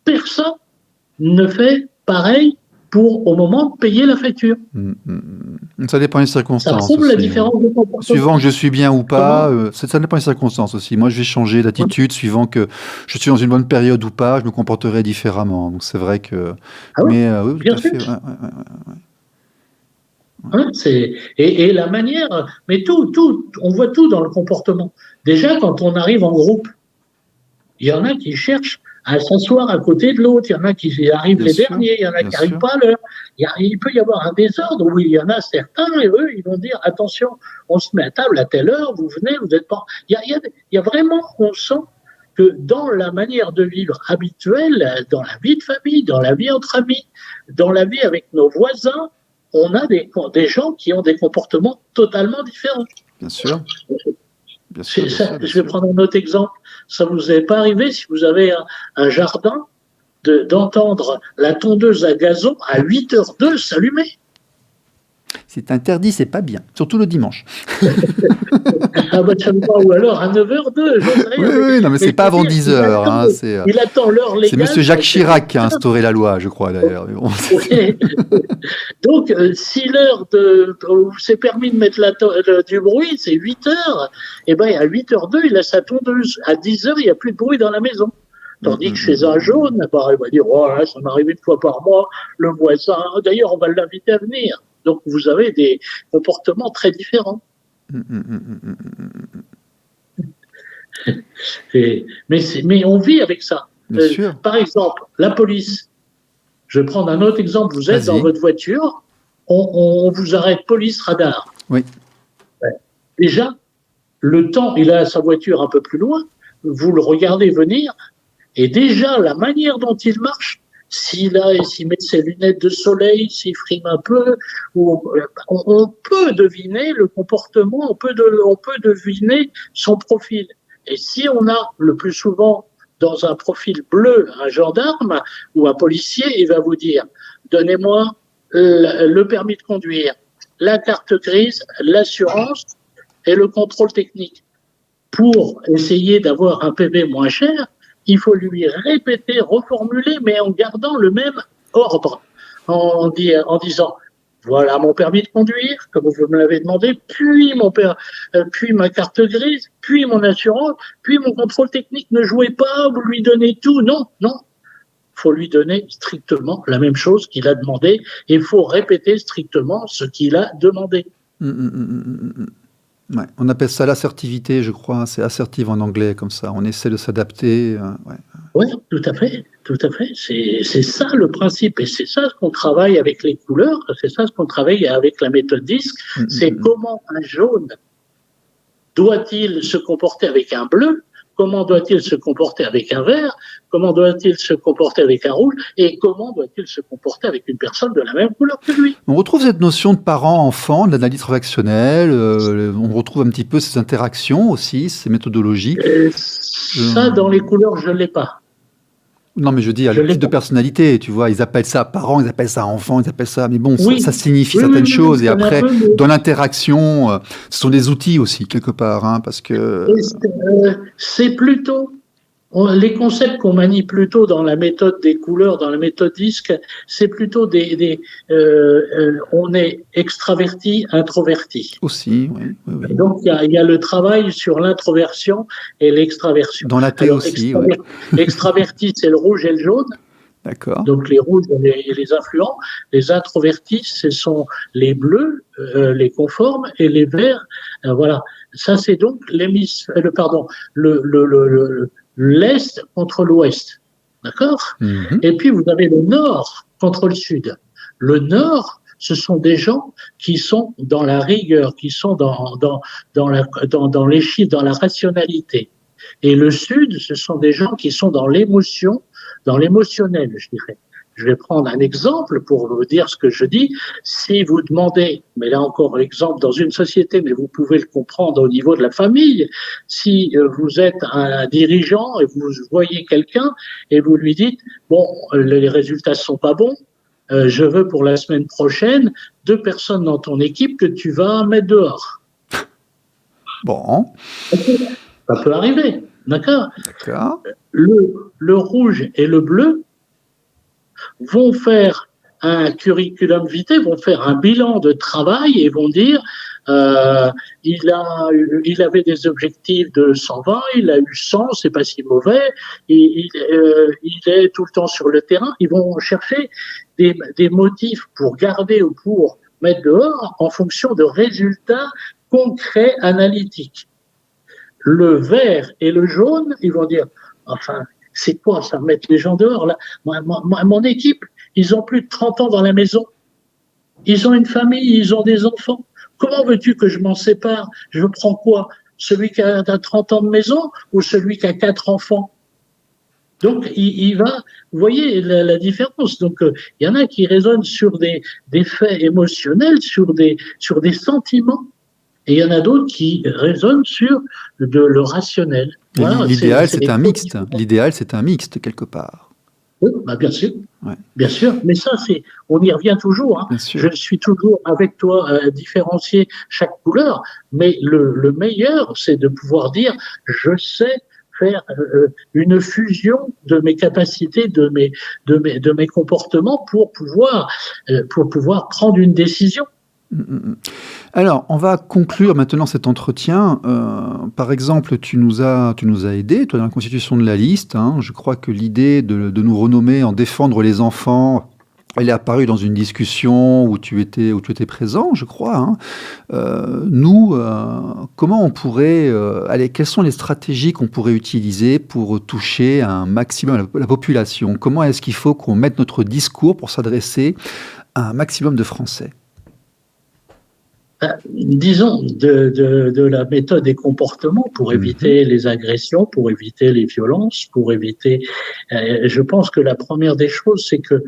personne ne fait pareil au moment de payer la facture. Ça dépend des circonstances. Ça prouve la différence de comportement. Suivant que je suis bien ou pas, ça dépend des circonstances aussi. Moi, je vais changer d'attitude suivant que je suis dans une bonne période ou pas, je me comporterai différemment. Donc c'est vrai que... oui, tout à fait. Et la manière... Mais on voit tout dans le comportement. Déjà, quand on arrive en groupe, il y en a qui cherchent à s'asseoir à côté de l'autre, il y en a qui arrivent les derniers, il y en a qui n'arrivent pas à l'heure. Il peut y avoir un désordre où il y en a certains, et eux, ils vont dire, attention, on se met à table à telle heure, vous venez, vous n'êtes pas... Il y a vraiment, on sent que dans la manière de vivre habituelle, dans la vie de famille, dans la vie entre amis, dans la vie avec nos voisins, on a des gens qui ont des comportements totalement différents. Bien sûr. Je vais prendre un autre exemple. Ça vous est pas arrivé si vous avez un jardin d'entendre la tondeuse à gazon à 8h02 s'allumer? C'est interdit, c'est pas bien. Surtout le dimanche. Ou alors à 9h02, j'en sais rien. Oui, non, mais c'est pas avant 10h. Il attend l'heure légale. C'est monsieur Jacques Chirac qui a instauré la loi, je crois, d'ailleurs. Donc, si l'heure où c'est permis de mettre du bruit, c'est 8h, et bien à 8h02, il a sa tondeuse. À 10h, il n'y a plus de bruit dans la maison. Tandis que chez un jaune, il va dire, ça m'arrive une fois par mois, le voisin, d'ailleurs, on va l'inviter à venir. Donc, vous avez des comportements très différents. Mais on vit avec ça. Par exemple, la police. Je vais prendre un autre exemple. Vous êtes dans votre voiture, on vous arrête, police, radar. Oui. Déjà, le temps, il a sa voiture un peu plus loin, vous le regardez venir, et déjà, la manière dont il marche, s'il met ses lunettes de soleil, s'il frime un peu, on peut deviner le comportement, on peut deviner son profil. Et si on a le plus souvent dans un profil bleu un gendarme ou un policier, il va vous dire « Donnez-moi le permis de conduire, la carte grise, l'assurance et le contrôle technique. » Pour essayer d'avoir un PV moins cher, il faut lui répéter, reformuler, mais en gardant le même ordre, en disant « Voilà mon permis de conduire, comme vous me l'avez demandé, puis ma carte grise, puis mon assurance, puis mon contrôle technique. Ne jouez pas, vous lui donnez tout. Non. Il faut lui donner strictement la même chose qu'il a demandé et il faut répéter strictement ce qu'il a demandé. » Ouais, on appelle ça l'assertivité, je crois. C'est assertive en anglais, comme ça. On essaie de s'adapter. Oui, tout à fait. C'est ça le principe. Et c'est ça ce qu'on travaille avec les couleurs. C'est ça ce qu'on travaille avec la méthode DISC. C'est comment un jaune doit-il se comporter avec un bleu, comment doit-il se comporter avec un vert, comment doit-il se comporter avec un rouge, et comment doit-il se comporter avec une personne de la même couleur que lui. On retrouve cette notion de parent-enfant, de l'analyse transactionnelle, on retrouve un petit peu ces interactions aussi, ces méthodologies. Ça, dans les couleurs, je ne l'ai pas. Non, mais je veux dire, Je les l'ai types de pas. personnalité, tu vois, ils appellent ça parents, ils appellent ça enfants, ils appellent ça... Mais bon, Oui, ça signifie oui, oui, certaines oui, oui, choses. je Et connais un après, peu, mais dans l'interaction, ce sont des outils aussi, quelque part, hein, parce que... c'est plutôt les concepts qu'on manie plutôt dans la méthode des couleurs, dans la méthode disque, c'est plutôt on est extraverti, introverti. Aussi, oui, oui, oui. Donc il y a le travail sur l'introversion et l'extraversion. Dans la thé Alors aussi, ouais. extraverti, c'est le rouge et le jaune. D'accord. Donc les rouges et les influents, les introvertis, ce sont les bleus, les conformes, et les verts. Voilà. Ça c'est donc pardon, l'est contre l'ouest, d'accord. Mhm. Et puis vous avez le nord contre le sud. Le nord, ce sont des gens qui sont dans la rigueur, qui sont dans les chiffres, dans la rationalité. Et le sud, ce sont des gens qui sont dans l'émotion, dans l'émotionnel, je dirais. Je vais prendre un exemple pour vous dire ce que je dis. Si vous demandez, mais là encore exemple dans une société, mais vous pouvez le comprendre au niveau de la famille, si vous êtes un dirigeant et vous voyez quelqu'un et vous lui dites, bon, les résultats sont pas bons, je veux pour la semaine prochaine 2 personnes dans ton équipe que tu vas mettre dehors. Bon, Ça peut arriver, d'accord. d'accord. Le rouge et le bleu vont faire un curriculum vitae, vont faire un bilan de travail et vont dire il avait des objectifs de 120, il a eu 100, c'est pas si mauvais, il est tout le temps sur le terrain. Ils vont chercher des motifs pour garder ou pour mettre dehors en fonction de résultats concrets analytiques. Le vert et le jaune, ils vont dire enfin, c'est quoi ça, mettre les gens dehors là. Mon équipe, ils ont plus de 30 ans dans la maison. Ils ont une famille, ils ont des enfants. Comment veux-tu que je m'en sépare? Je prends quoi? Celui qui a 30 ans de maison ou celui qui a 4 enfants? Donc, il va, vous voyez la différence. Donc, il y en a qui raisonnent sur des faits émotionnels, sur des sentiments, et il y en a d'autres qui raisonnent sur le rationnel. Voilà, L'idéal, c'est c'est des un choses mixte. différentes. L'idéal, c'est un mixte, quelque part. Oui, bah bien sûr. Ouais, Bien sûr, mais ça, on y revient toujours. Hein. bien Je sûr. suis toujours avec toi à différencier chaque couleur, mais le meilleur, c'est de pouvoir dire, je sais faire une fusion de mes capacités, de mes comportements pour pouvoir prendre une décision. Alors, on va conclure maintenant cet entretien. Par exemple, tu nous as aidés, toi, dans la constitution de la liste, hein. Je crois que l'idée de nous renommer en défendre les enfants, elle est apparue dans une discussion où tu étais présent, je crois, hein. Nous, comment on pourrait, quelles sont les stratégies qu'on pourrait utiliser pour toucher un maximum la population? Comment est-ce qu'il faut qu'on mette notre discours pour s'adresser à un maximum de Français? Disons, de la méthode des comportements pour éviter les agressions, pour éviter les violences, pour éviter. Je pense que la première des choses, c'est que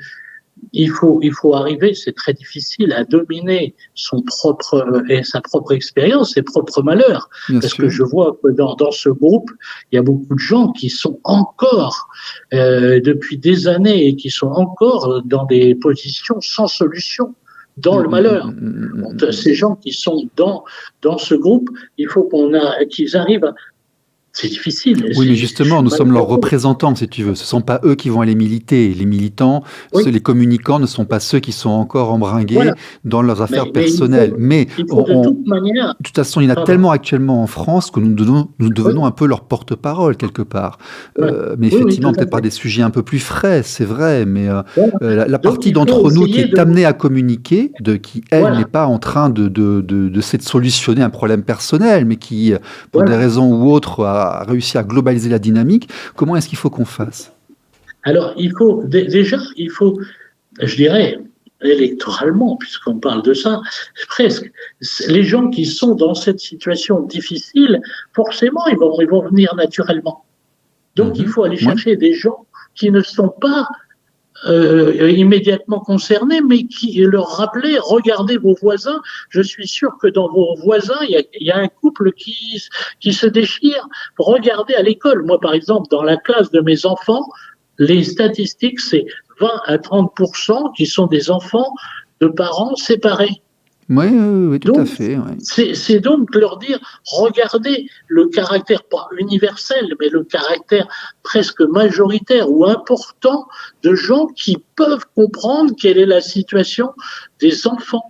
il faut arriver, c'est très difficile, à dominer sa propre expérience, ses propres malheurs. Bien Parce que sûr. je vois que dans ce groupe, il y a beaucoup de gens qui sont encore, depuis des années, et qui sont encore dans des positions sans solution, dans le malheur. Ces gens qui sont dans ce groupe, il faut qu'ils arrivent à. C'est difficile. Oui, mais justement, nous sommes leurs représentants, si tu veux. Ce ne sont pas eux qui vont aller militer. Les militants, Oui. les communicants ne sont pas ceux qui sont encore embringués Voilà. dans leurs affaires Mais personnelles. il faut de toute manière. De toute façon, il y en a tellement actuellement en France que nous devenons un peu leur porte-parole, quelque part. Ouais. Mais effectivement, oui, peut-être par des sujets un peu plus frais, c'est vrai. Mais voilà. la partie d'entre nous qui est amenée à communiquer, qui, elle, Voilà. n'est pas en train d'essayer de solutionner un problème personnel, mais qui, pour Voilà. des raisons ou autres, a réussi à globaliser la dynamique, comment est-ce qu'il faut qu'on fasse? Alors, déjà, je dirais, électoralement, puisqu'on parle de ça, presque, les gens qui sont dans cette situation difficile, forcément, ils vont venir naturellement. Donc, il faut aller chercher des gens qui ne sont pas immédiatement concernés, mais qui leur rappeler, regardez vos voisins, je suis sûr que dans vos voisins, il y a un couple qui se déchire. Regardez à l'école, moi par exemple, dans la classe de mes enfants, Les statistiques, c'est 20 à 30% qui sont des enfants de parents séparés. Oui, oui, oui, tout à Donc, fait. Ouais. c'est donc leur dire, regardez le caractère, pas universel, mais le caractère presque majoritaire ou important de gens qui peuvent comprendre quelle est la situation des enfants.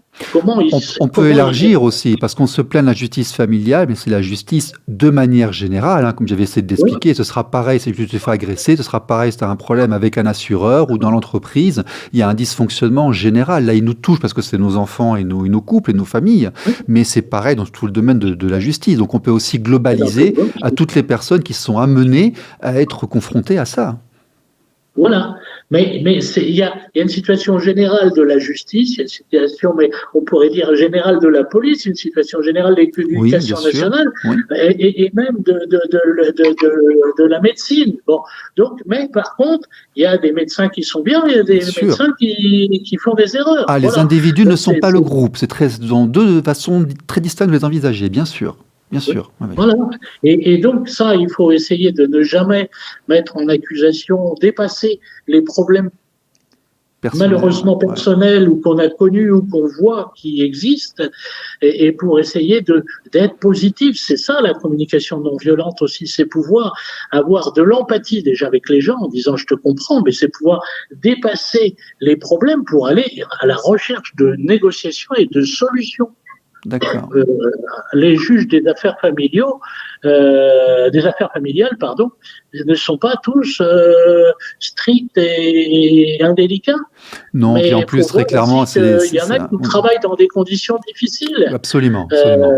On peut élargir aussi, parce qu'on se plaint de la justice familiale, mais c'est la justice de manière générale, hein, comme j'avais essayé d'expliquer. Oui. Ce sera pareil si tu te fais agresser, ce sera pareil si tu as un problème avec un assureur ou dans l'entreprise. Il y a un dysfonctionnement général. Là, il nous touche parce que c'est nos enfants et nos couples et nos familles, mais c'est pareil dans tout le domaine de la justice. Donc on peut aussi globaliser à toutes les personnes qui sont amenées à être confrontées à ça. Voilà, mais il y a une situation générale de la justice, il y a une situation, mais on pourrait dire générale de la police, une situation générale de l'éducation nationale, oui. et même de la médecine. Bon, donc, mais par contre, il y a des médecins qui sont bien, il y a des médecins qui font des erreurs. Ah, les individus ne sont pas le groupe, c'est dans deux façons très distinctes de les envisager, bien sûr. Bien sûr. Oui. Voilà. Et donc ça, il faut essayer de ne jamais mettre en accusation, dépasser les problèmes malheureusement personnels ou qu'on a connus ou qu'on voit qui existent, et pour essayer d'être positif. C'est ça la communication non violente aussi, c'est pouvoir avoir de l'empathie déjà avec les gens en disant je te comprends, mais c'est pouvoir dépasser les problèmes pour aller à la recherche de négociations et de solutions. D'accord. Les juges des affaires familiales, ne sont pas tous stricts et indélicats. Non, puis en plus, très clairement, il y en a qui travaillent dans des conditions difficiles. Absolument.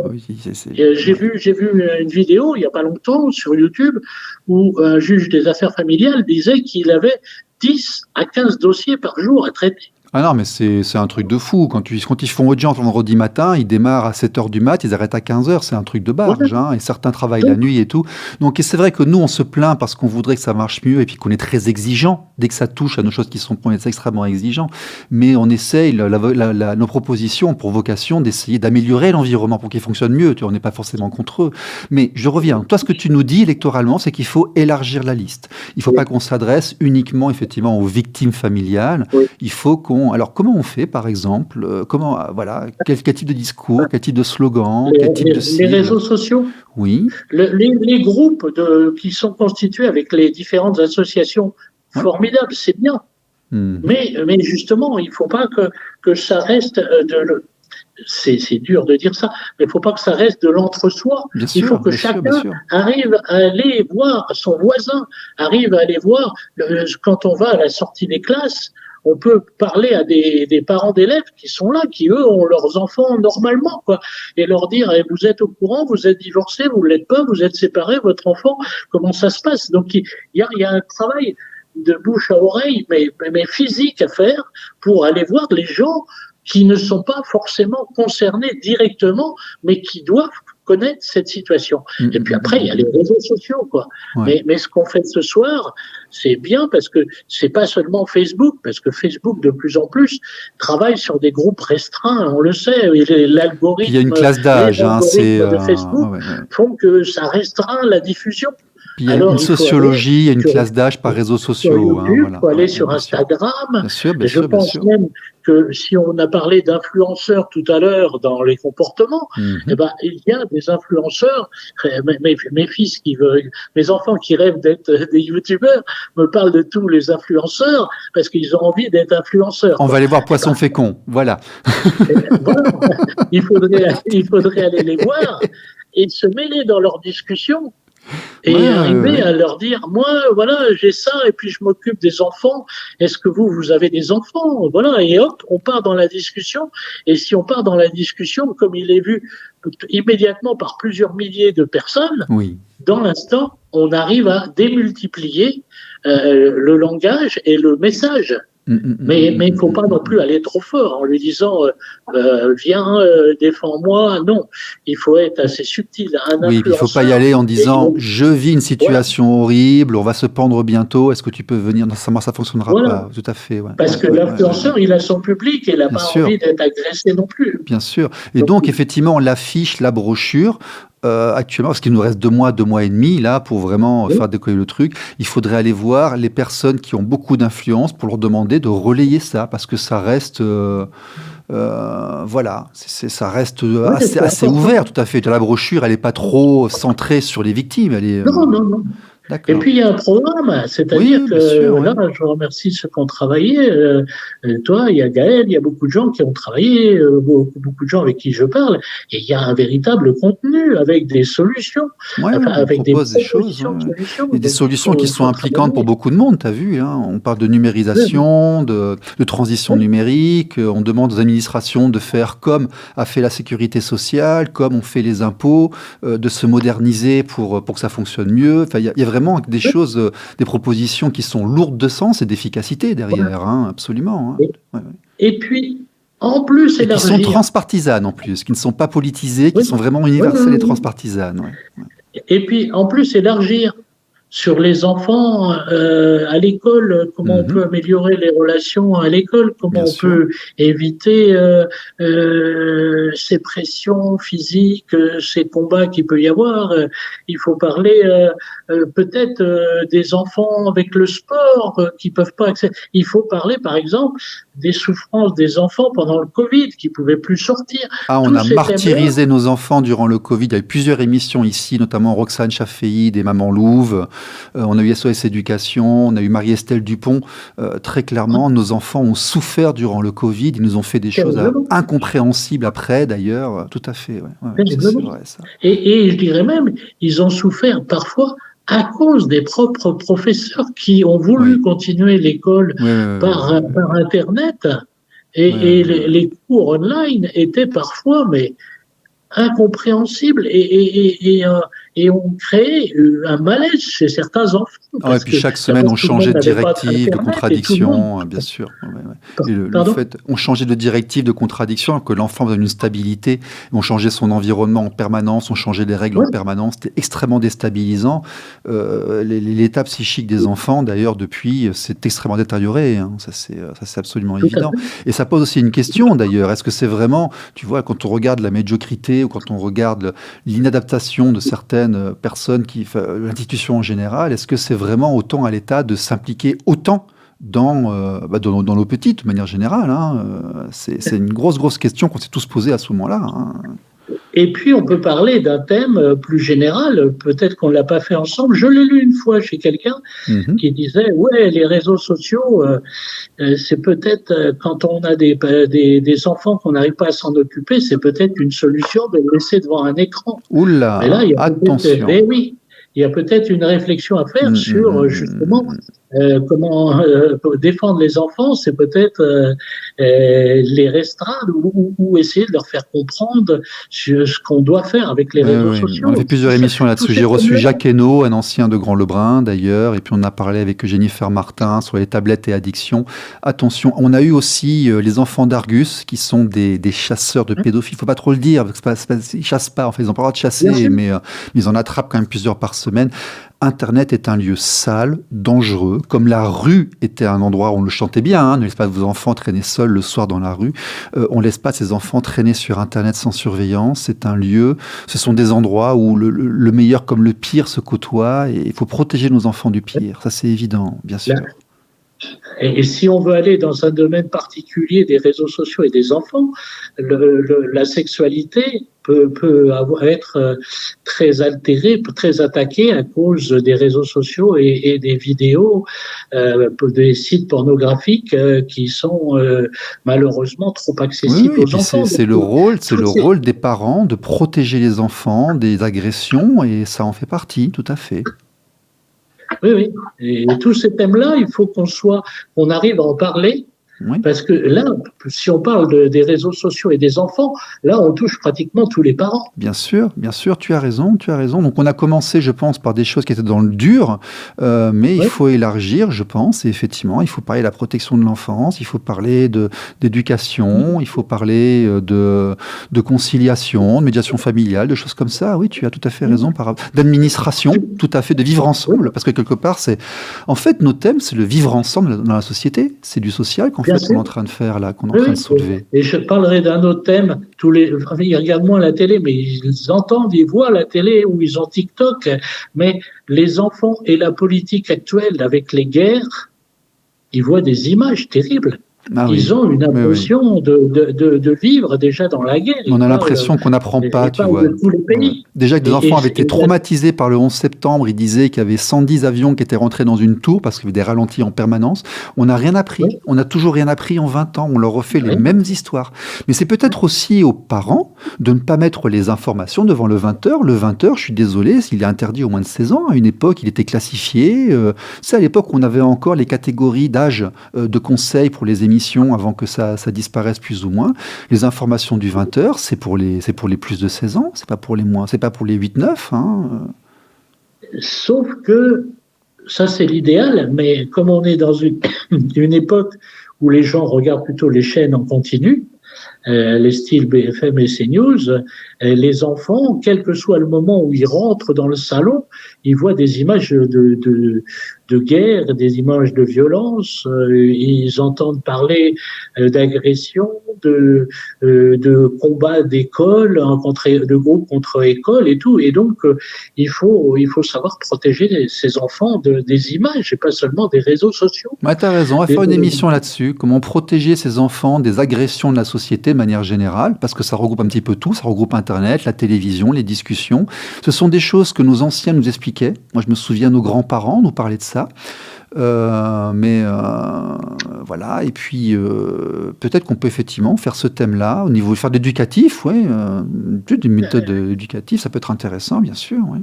Oui, j'ai vu une vidéo il n'y a pas longtemps sur YouTube où un juge des affaires familiales disait qu'il avait 10 à 15 dossiers par jour à traiter. Ah non, mais c'est un truc de fou. Quand ils font audience vendredi matin, ils démarrent à 7h du mat, ils arrêtent à 15h. C'est un truc de barge, hein, et certains travaillent la nuit et tout. Donc, c'est vrai que nous, on se plaint parce qu'on voudrait que ça marche mieux et puis qu'on est très exigeant. Dès que ça touche à nos choses qui sont pour, on est extrêmement exigeant. Mais on essaye, nos propositions ont pour vocation d'essayer d'améliorer l'environnement pour qu'il fonctionne mieux. Tu vois, on n'est pas forcément contre eux. Mais je reviens. Toi, ce que tu nous dis électoralement, c'est qu'il faut élargir la liste. Il ne faut pas qu'on s'adresse uniquement, effectivement, aux victimes familiales. Il faut qu'on... Alors, comment on fait, par exemple, quel type de discours, quel type de slogan, quel type de cible? Les réseaux sociaux. Oui. Les groupes qui sont constitués avec les différentes associations formidables, c'est bien. Mais justement, il ne faut pas que ça reste c'est dur de dire ça, mais il ne faut pas que ça reste de l'entre-soi. Il faut que chacun arrive à aller voir son voisin, arrive à aller voir quand on va à la sortie des classes. On peut parler à des parents d'élèves qui sont là, qui eux ont leurs enfants normalement, quoi, et leur dire vous êtes au courant, vous êtes divorcés, vous ne l'êtes pas, vous êtes séparés, votre enfant, comment ça se passe? Donc il y a un travail de bouche à oreille, mais physique à faire pour aller voir les gens qui ne sont pas forcément concernés directement, mais qui doivent connaître cette situation. Et puis après, il y a les réseaux sociaux, quoi. Ouais. Mais ce qu'on fait ce soir, c'est bien parce que c'est pas seulement Facebook, parce que Facebook, de plus en plus, travaille sur des groupes restreints, on le sait. L'algorithme, il y a une classe d'âge, de Facebook font que ça restreint la diffusion. Puis il y a une sociologie, il y a une classe d'âge par réseaux sociaux. Il faut aller sur Instagram. Bien sûr, je pense même que si on a parlé d'influenceurs tout à l'heure dans les comportements, eh ben, il y a des influenceurs. Mes fils mes enfants qui rêvent d'être des youtubeurs me parlent de tous les influenceurs parce qu'ils ont envie d'être influenceurs. On va aller voir Poisson Fécond, voilà. Voilà. Il faudrait aller les voir et se mêler dans leurs discussions. Et arriver à leur dire, moi, voilà, j'ai ça, et puis je m'occupe des enfants. Est-ce que vous avez des enfants? Voilà, et hop, on part dans la discussion. Et si on part dans la discussion, comme il est vu immédiatement par plusieurs milliers de personnes, dans l'instant, on arrive à démultiplier le langage et le message. Mais il ne faut pas non plus aller trop fort en lui disant viens, défends-moi. Non, il faut être assez subtil. Oui, il ne faut pas y aller en disant je vis une situation horrible, on va se pendre bientôt, est-ce que tu peux venir? Non, ça ne fonctionnera pas. Tout à fait. Ouais. Parce que l'influenceur, il a son public et il n'a pas envie d'être agressé non plus. Bien sûr. Et donc effectivement, l'affiche, la brochure, actuellement, parce qu'il nous reste 2 mois et demi, là, pour vraiment faire décoller le truc, il faudrait aller voir les personnes qui ont beaucoup d'influence pour leur demander de relayer ça, parce que ça reste... voilà, ça reste assez ouvert, tout à fait. La brochure, elle n'est pas trop centrée sur les victimes. Elle est, Non. Et puis il y a un programme, c'est-à-dire que sûr, là, je remercie ceux qui ont travaillé. Toi, il y a Gaël, il y a beaucoup de gens qui ont travaillé, beaucoup de gens avec qui je parle, et il y a un véritable contenu avec des solutions, avec des propositions de solutions. Et des solutions qui sont impliquantes pour beaucoup de monde, tu as vu, hein, on parle de numérisation, de transition numérique, on demande aux administrations de faire comme a fait la sécurité sociale, comme on fait les impôts, de se moderniser pour que ça fonctionne mieux. Enfin, il y a vraiment des choses, des propositions qui sont lourdes de sens et d'efficacité derrière, hein, absolument. Hein. Et puis, en plus, et qui sont transpartisanes en plus, qui ne sont pas politisées, qui sont vraiment universelles et transpartisanes. Et puis, en plus, élargir sur les enfants à l'école, comment on peut améliorer les relations à l'école, comment on peut éviter ces pressions physiques, ces combats qu'il peut y avoir. Il faut parler peut-être des enfants avec le sport qui peuvent pas accéder. Il faut parler, par exemple, des souffrances des enfants pendant le Covid qui pouvaient plus sortir. On a martyrisé nos enfants durant le Covid. Il y a eu plusieurs émissions ici, notamment Roxane Chaféi, des Mamans Louves. On a eu SOS Éducation, on a eu Marie-Estelle Dupont. Très clairement, nos enfants ont souffert durant le Covid. Ils nous ont fait des choses incompréhensibles après, d'ailleurs. Tout à fait. C'est vrai, ça. Et je dirais même, ils ont souffert parfois à cause des propres professeurs qui ont voulu continuer l'école par Internet. Et les cours online étaient parfois incompréhensibles et ont créé un malaise chez certains enfants. Et puis chaque semaine, on changeait de directive, de contradiction, bien sûr. On changeait de directive, de contradiction, que l'enfant dans une stabilité, on changeait son environnement en permanence, on changeait les règles en permanence. C'était extrêmement déstabilisant. L'état psychique des enfants, d'ailleurs, depuis, s'est extrêmement détérioré. Hein. Ça, c'est absolument évident. Et ça pose aussi une question, d'ailleurs. Est-ce que c'est vraiment, tu vois, quand on regarde la médiocrité ou quand on regarde l'inadaptation de certaines personnes, l'institution en général, est-ce que c'est vraiment autant à l'État de s'impliquer autant dans nos petites, de manière générale, hein. C'est une grosse question qu'on s'est tous posée à ce moment-là. Hein. Et puis, on peut parler d'un thème plus général, peut-être qu'on ne l'a pas fait ensemble. Je l'ai lu une fois chez quelqu'un qui disait, les réseaux sociaux, c'est peut-être, quand on a des enfants qu'on n'arrive pas à s'en occuper, c'est peut-être une solution de les laisser devant un écran. Oula, mais là, attention. Il y a peut-être une réflexion à faire sur, justement, comment défendre les enfants, c'est peut-être les restreindre ou essayer de leur faire comprendre ce qu'on doit faire avec les réseaux sociaux. On a fait plusieurs émissions là-dessus. J'ai reçu Jacques Hainaut, un ancien de Grand Lebrun d'ailleurs, et puis on a parlé avec Jennifer Martin sur les tablettes et addictions. Attention, on a eu aussi les enfants d'Argus qui sont des chasseurs de pédophiles. Il ne faut pas trop le dire, parce qu'ils ne chassent pas, en fait, ils n'ont pas le droit de chasser, mais ils en attrapent quand même plusieurs par semaine. Internet est un lieu sale, dangereux, comme la rue était un endroit où on le chantait bien, hein, ne laissez pas vos enfants traîner seuls le soir dans la rue, on ne laisse pas ces enfants traîner sur Internet sans surveillance, c'est un lieu, ce sont des endroits où le meilleur comme le pire se côtoient, et il faut protéger nos enfants du pire, ça c'est évident, bien sûr. Et si on veut aller dans un domaine particulier des réseaux sociaux et des enfants, la sexualité peut être très altérée, très attaquée à cause des réseaux sociaux et des vidéos, des sites pornographiques qui sont malheureusement trop accessibles aux enfants. C'est le rôle des parents de protéger les enfants des agressions, et ça en fait partie, tout à fait. Oui. Et tous ces thèmes-là, il faut qu'on arrive à en parler. Oui. Parce que là, si on parle des réseaux sociaux et des enfants, là, on touche pratiquement tous les parents. Bien sûr, tu as raison. Donc, on a commencé, je pense, par des choses qui étaient dans le dur, mais il faut élargir, je pense, et effectivement, il faut parler de la protection de l'enfance, il faut parler d'éducation, il faut parler de conciliation, de médiation familiale, de choses comme ça. Oui, tu as tout à fait raison. D'administration, tout à fait, de vivre ensemble, parce que quelque part, en fait, nos thèmes, c'est le vivre ensemble dans la société, c'est du social qu'on fait, bien qu'on est sûr. en train de faire là, qu'on est en Oui, train de oui. soulever. Et je parlerai d'un autre thème. Enfin, ils regardent moins la télé, mais ils entendent, ils voient la télé ou ils ont TikTok. Mais les enfants et la politique actuelle avec les guerres, ils voient des images terribles. Ah oui, Ils ont une oui, oui. impression de vivre déjà dans la guerre. On a l'impression qu'on n'apprend pas, Ils tu parlent vois. de tous les Ouais. pays. Déjà que des Et, enfants avaient et, été traumatisés par le 11 septembre, ils disaient qu'il y avait 110 avions qui étaient rentrés dans une tour parce qu'il y avait des ralentis en permanence. On n'a rien appris. oui, On n'a toujours rien appris en 20 ans. On leur refait les oui, mêmes histoires. Mais c'est peut-être aussi aux parents de ne pas mettre les informations devant le 20h. Le 20h, je suis désolé, s'il est interdit au moins de 16 ans. À une époque, il était classifié. C'est à l'époque où on avait encore les catégories d'âge de conseils pour les émissions avant que ça disparaisse plus ou moins. Les informations du 20h, c'est pour les plus de 16 ans, c'est pas pour les moins, c'est pas pour les 8-9. Hein. sauf que ça, c'est l'idéal, mais comme on est dans une époque où les gens regardent plutôt les chaînes en continu, les styles BFM et CNews, les enfants, quel que soit le moment où ils rentrent dans le salon, ils voient des images de guerre, des images de violence, ils entendent parler d'agression, de combats d'école, de groupes contre école et tout. Et donc, il faut savoir protéger ces enfants des images et pas seulement des réseaux sociaux. Ouais, t'as raison, on va Des- faire une émission là-dessus, comment protéger ces enfants des agressions de la société de manière générale, parce que ça regroupe un petit peu tout, ça regroupe Internet, la télévision, les discussions. Ce sont des choses que nos anciens nous expliquaient. Moi, je me souviens, nos grands-parents nous parlaient de ça. Voilà, et puis peut-être qu'on peut effectivement faire ce thème-là au niveau faire d'éducatif, ouais, des méthodes éducatives, ça peut être intéressant, bien sûr. Ouais.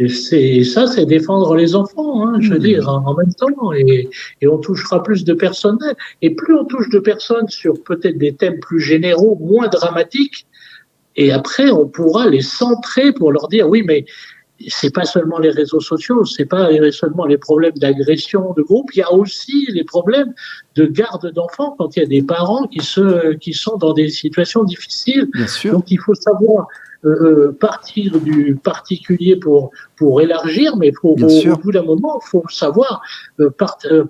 Et ça, c'est défendre les enfants, hein, je veux dire, en même temps. Et on touchera plus de personnes. Et plus on touche de personnes sur peut-être des thèmes plus généraux, moins dramatiques, et après, on pourra les centrer pour leur dire, oui, mais c'est pas seulement les réseaux sociaux, c'est pas seulement les problèmes d'agression de groupe, il y a aussi les problèmes de garde d'enfants quand il y a des parents qui sont dans des situations difficiles. Bien sûr. Donc il faut savoir partir du particulier pour élargir, mais au bout d'un moment, il faut savoir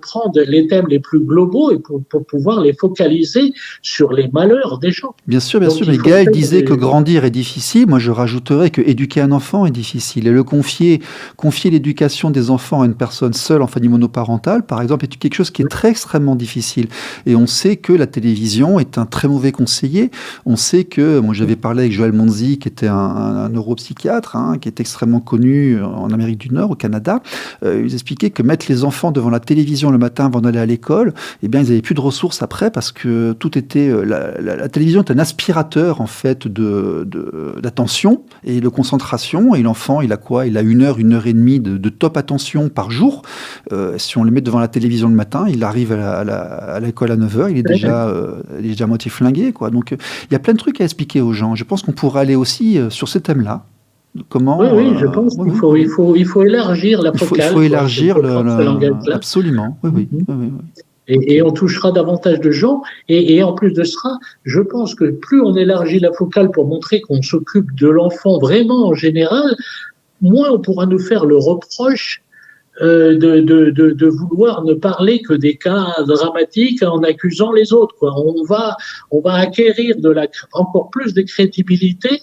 prendre les thèmes les plus globaux et pour pouvoir les focaliser sur les malheurs des gens. Bien sûr, mais Gaël disait que grandir est difficile. Moi, je rajouterais que éduquer un enfant est difficile. Et le confier l'éducation des enfants à une personne seule en famille monoparentale, par exemple, est quelque chose qui est très extrêmement difficile. Et on sait que la télévision est un très mauvais conseiller. On sait que, moi, j'avais parlé avec Joël Monzi, qui était un neuropsychiatre, hein, qui est extrêmement connu en Amérique du Nord, au Canada. Il expliquait que mettre les enfants devant la télévision le matin avant d'aller à l'école, eh bien, ils n'avaient plus de ressources après parce que tout était la télévision est un aspirateur en fait d'attention et de concentration. Et l'enfant, il a quoi? Il a 1 heure et demie de top attention par jour. Si on le met devant la télévision le matin, il arrive à l'école à 9h, il est déjà à moitié flingué, quoi. Donc, il y a plein de trucs à expliquer aux gens. Je pense qu'on pourrait aller aussi sur ces thèmes-là. Comment, oui, je pense qu'il faut élargir la focale. Il faut élargir absolument. Oui. Et on touchera davantage de gens. Et en plus de ça, je pense que plus on élargit la focale pour montrer qu'on s'occupe de l'enfant vraiment en général, moins on pourra nous faire le reproche de vouloir ne parler que des cas dramatiques en accusant les autres, quoi. On va acquérir encore plus de crédibilité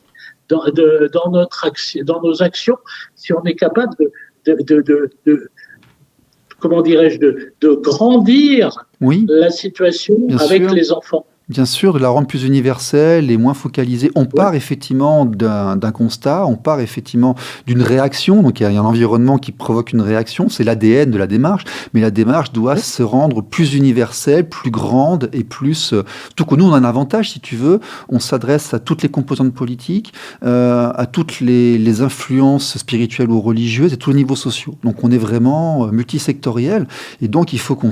dans nos actions si on est capable comment dirais-je, de grandir la situation avec les enfants. Bien sûr, de la rendre plus universelle et moins focalisée. On part effectivement d'un constat, on part effectivement d'une réaction. Donc il y a un environnement qui provoque une réaction, c'est l'ADN de la démarche. Mais la démarche doit se rendre plus universelle, plus grande et plus... Tout que nous, on a un avantage, si tu veux. On s'adresse à toutes les composantes politiques, à toutes les influences spirituelles ou religieuses et tous les niveaux sociaux. Donc on est vraiment multisectoriel. Et donc il faut qu'on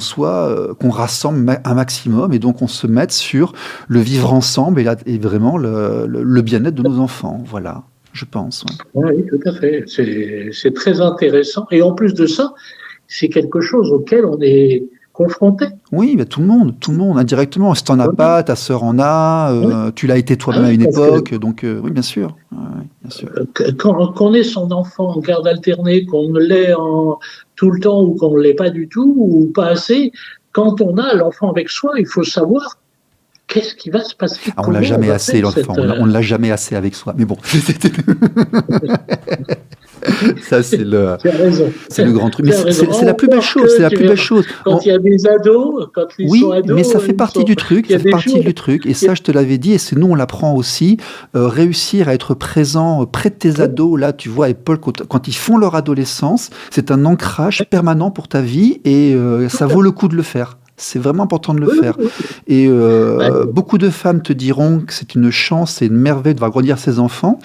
rassemble un maximum et donc on se mette sur le vivre ensemble et vraiment le bien-être de nos enfants. Voilà, je pense. Ouais. Oui, tout à fait. C'est très intéressant. Et en plus de ça, c'est quelque chose auquel on est confronté. Oui, mais tout le monde, indirectement. Si tu n'en as pas, ta sœur en a, tu l'as été toi-même à une époque, donc oui, bien sûr. Bien sûr. Quand on est son enfant en garde alternée, qu'on l'ait tout le temps ou qu'on ne l'ait pas du tout, ou pas assez, quand on a l'enfant avec soi, il faut savoir qu'est-ce qui va se passer. Ah, on l'a jamais assez, l'enfant. On ne l'a jamais assez avec soi. Mais bon. Ça, c'est le grand truc. Mais c'est la plus belle chose. C'est la plus belle chose. Quand il y a des ados, quand ils sont ados. Mais ça fait partie du truc. Ça fait partie du truc. Et ça, je te l'avais dit. Et c'est nous, on l'apprend aussi. Réussir à être présent près de tes ados. Là, tu vois, et Paul, quand ils font leur adolescence, c'est un ancrage permanent pour ta vie. Et ça vaut le coup de le faire. C'est vraiment important de le faire. Et beaucoup de femmes te diront que c'est une chance et une merveille de voir grandir ses enfants.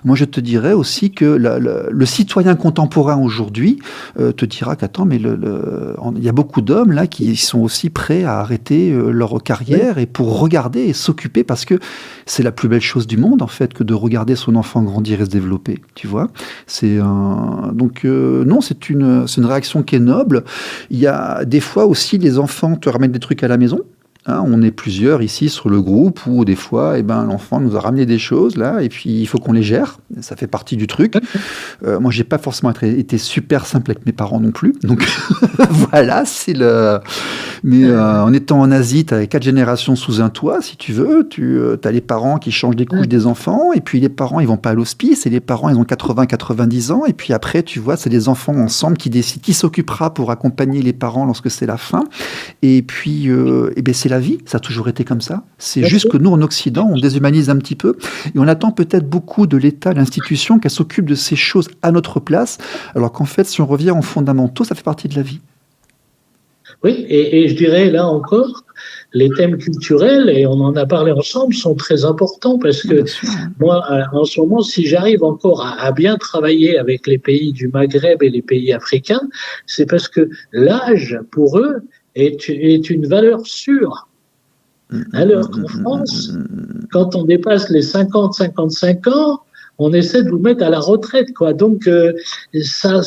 Moi, je te dirais aussi que le citoyen contemporain aujourd'hui te dira qu'attends, mais il y a beaucoup d'hommes là qui sont aussi prêts à arrêter leur carrière et pour regarder et s'occuper, parce que c'est la plus belle chose du monde en fait que de regarder son enfant grandir et se développer. Tu vois, donc non, c'est une réaction qui est noble. Il y a des fois aussi les enfants te ramènent des trucs à la maison. Hein, on est plusieurs ici sur le groupe où des fois, l'enfant nous a ramené des choses là, et puis il faut qu'on les gère. Ça fait partie du truc. Moi, j'ai pas forcément été super simple avec mes parents non plus. Donc voilà, c'est le. Mais en étant en Asie, tu as 4 générations sous un toit, si tu veux. Tu as les parents qui changent des couches des enfants, et puis les parents, ils vont pas à l'hospice, et les parents, ils ont 80-90 ans, et puis après, tu vois, c'est les enfants ensemble qui décident qui s'occupera pour accompagner les parents lorsque c'est la fin. Et puis, c'est la vie, ça a toujours été comme ça. C'est juste que nous, en Occident, on déshumanise un petit peu, et on attend peut-être beaucoup de l'État, de l'institution, qu'elle s'occupe de ces choses à notre place, alors qu'en fait, si on revient aux fondamentaux, ça fait partie de la vie. Oui, et je dirais là encore, les thèmes culturels, et on en a parlé ensemble, sont très importants parce que moi, en ce moment, si j'arrive encore à bien travailler avec les pays du Maghreb et les pays africains, c'est parce que l'âge, pour eux, est une valeur sûre. Alors qu'en France, quand on dépasse les 50-55 ans, on essaie de vous mettre à la retraite, quoi. Donc, ça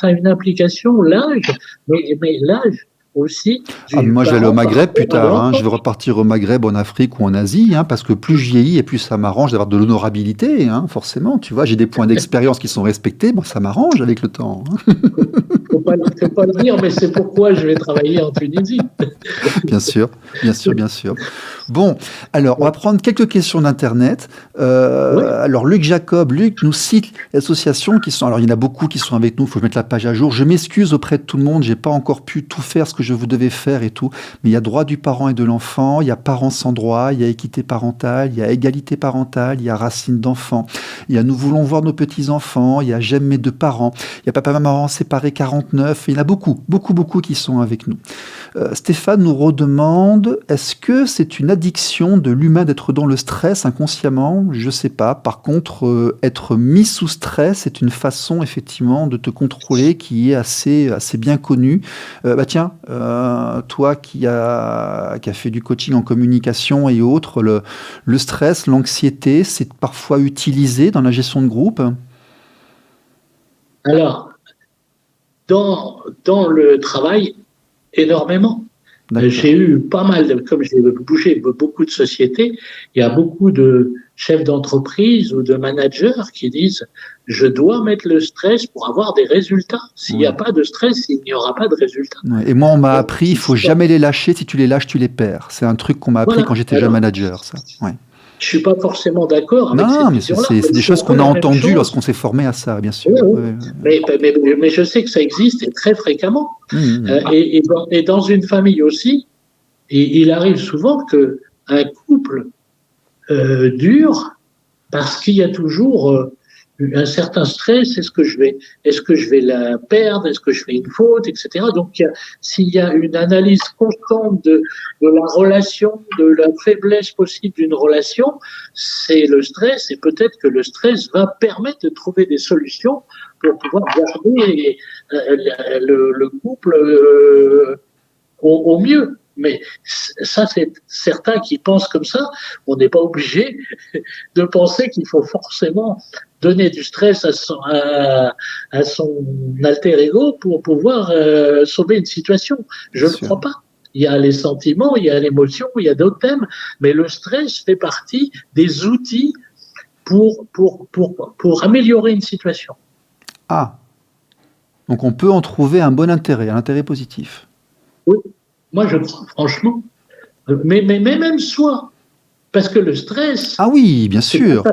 a une implication, l'âge, mais l'âge aussi. Moi, je vais aller au Maghreb plus tard. Hein. Je vais repartir au Maghreb, en Afrique ou en Asie, hein, parce que plus je vieillis et plus ça m'arrange d'avoir de l'honorabilité, hein, forcément. Tu vois, j'ai des points d'expérience qui sont respectés. Bon, ça m'arrange avec le temps. Hein. Faut pas le dire, mais c'est pourquoi je vais travailler en Tunisie. Bien sûr. Bon, alors, on va prendre quelques questions d'Internet. Alors, Luc nous cite l'association qui sont... Alors, il y en a beaucoup qui sont avec nous, il faut mettre la page à jour. Je m'excuse auprès de tout le monde, j'ai pas encore pu tout faire ce que je vous devais faire et tout, mais il y a droit du parent et de l'enfant, il y a parents sans droit, il y a équité parentale, il y a égalité parentale, il y a racines d'enfants, il y a nous voulons voir nos petits-enfants, il y a j'aime mes 2 parents, il y a papa, maman séparés 49, il y en a beaucoup qui sont avec nous. Stéphane nous redemande, est-ce que c'est une addiction de l'humain d'être dans le stress inconsciemment? Je sais pas. Par contre, être mis sous stress est une façon effectivement de te contrôler qui est assez bien connue. Tiens, toi qui a fait du coaching en communication et autres, le stress, l'anxiété, c'est parfois utilisé dans la gestion de groupe? Alors, dans le travail, énormément. J'ai eu pas mal, comme j'ai bougé beaucoup de sociétés, il y a beaucoup de chefs d'entreprise ou de managers qui disent « je dois mettre le stress pour avoir des résultats. S'il n'y a pas de stress, il n'y aura pas de résultats. » Et moi, on m'a appris, il ne faut jamais les lâcher. Si tu les lâches, tu les perds. C'est un truc qu'on m'a appris quand j'étais jeune manager, ça. Ouais. Je ne suis pas forcément d'accord avec cette vision-là. C'est des choses qu'on a entendues lorsqu'on s'est formé à ça, bien sûr. Mais je sais que ça existe et très fréquemment. Et dans une famille aussi, il arrive souvent qu'un couple dure parce qu'il y a toujours un certain stress. Est-ce que je vais la perdre? Est-ce que je fais une faute, etc. Donc, s'il y a une analyse constante de la relation, de la faiblesse possible d'une relation, c'est le stress. Et peut-être que le stress va permettre de trouver des solutions pour pouvoir garder le couple au mieux. Mais ça, c'est certains qui pensent comme ça. On n'est pas obligé de penser qu'il faut forcément donner du stress à son alter ego pour pouvoir sauver une situation. Je ne crois pas. Il y a les sentiments, il y a l'émotion, il y a d'autres thèmes, mais le stress fait partie des outils pour améliorer une situation. Ah, donc on peut en trouver un bon intérêt, un intérêt positif. Oui. Moi, je crois, franchement. Mais même soi. Parce que le stress. Ah oui, bien sûr.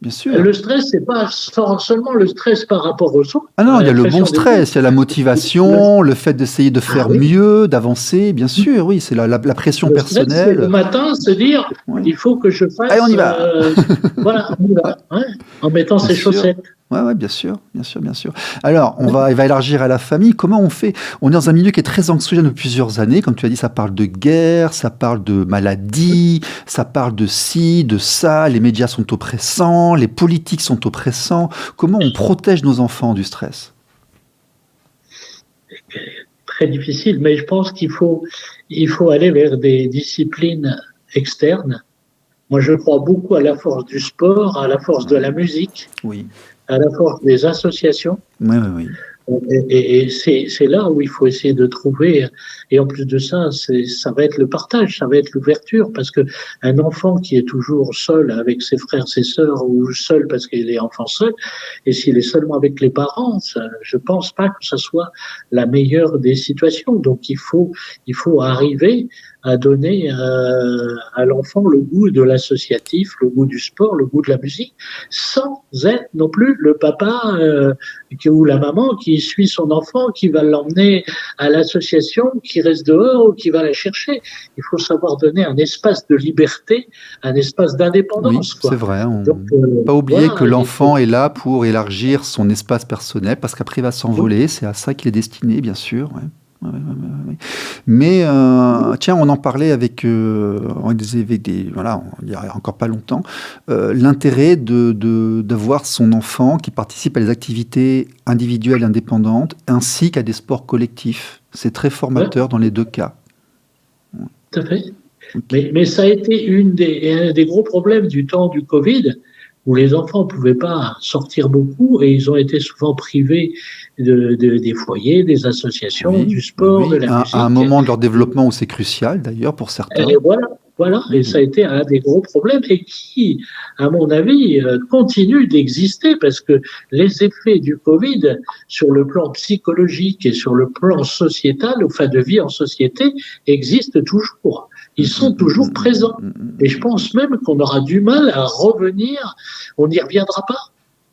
Bien sûr. Le stress, c'est pas seulement le stress par rapport aux autres. Ah non, il y a le bon stress, il y a la motivation, le fait d'essayer de faire mieux, d'avancer, bien sûr, oui, c'est la pression personnelle. Stress, le matin, se dire, il faut que je fasse. Allez, on y va. Voilà, on y va, en mettant ses chaussettes. Ouais, bien sûr. Alors, il va élargir à la famille. Comment on fait? On est dans un milieu qui est très anxiogène depuis plusieurs années. Comme tu as dit, ça parle de guerre, ça parle de maladie, ça parle de ci, de ça. Les médias sont oppressants, les politiques sont oppressants. Comment on protège nos enfants du stress? Très difficile, mais je pense qu'il faut aller vers des disciplines externes. Moi, je crois beaucoup à la force du sport, à la force de la musique. Oui. À la force des associations. Oui. Et c'est là où il faut essayer de trouver. Et en plus de ça, ça va être le partage, ça va être l'ouverture, parce que un enfant qui est toujours seul avec ses frères, ses sœurs, ou seul parce qu'il est enfant seul, et s'il est seulement avec les parents, je pense pas que ce soit la meilleure des situations. Donc il faut arriver à donner à l'enfant le goût de l'associatif, le goût du sport, le goût de la musique, sans être non plus le papa ou la maman qui suit son enfant, qui va l'emmener à l'association, qui reste dehors ou qui va la chercher. Il faut savoir donner un espace de liberté, un espace d'indépendance. Oui, c'est vrai. On ne pas oublier que l'enfant est là pour élargir son espace personnel, parce qu'après il va s'envoler. C'est à ça qu'il est destiné, bien sûr. Ouais. Mais tiens, on en parlait avec il y a encore pas longtemps, l'intérêt d'avoir son enfant qui participe à des activités individuelles indépendantes ainsi qu'à des sports collectifs. C'est très formateur dans les deux cas. Tout à fait. Okay. Mais ça a été un des gros problèmes du temps du Covid, où les enfants ne pouvaient pas sortir beaucoup et ils ont été souvent privés des foyers, des associations, du sport, de la musique. À un moment de leur développement où c'est crucial, d'ailleurs, pour certains. Et voilà. Et ça a été un des gros problèmes et qui, à mon avis, continue d'exister parce que les effets du Covid sur le plan psychologique et sur le plan sociétal, de vie en société, existent toujours. Ils sont toujours présents. Et je pense même qu'on aura du mal à revenir. On n'y reviendra pas.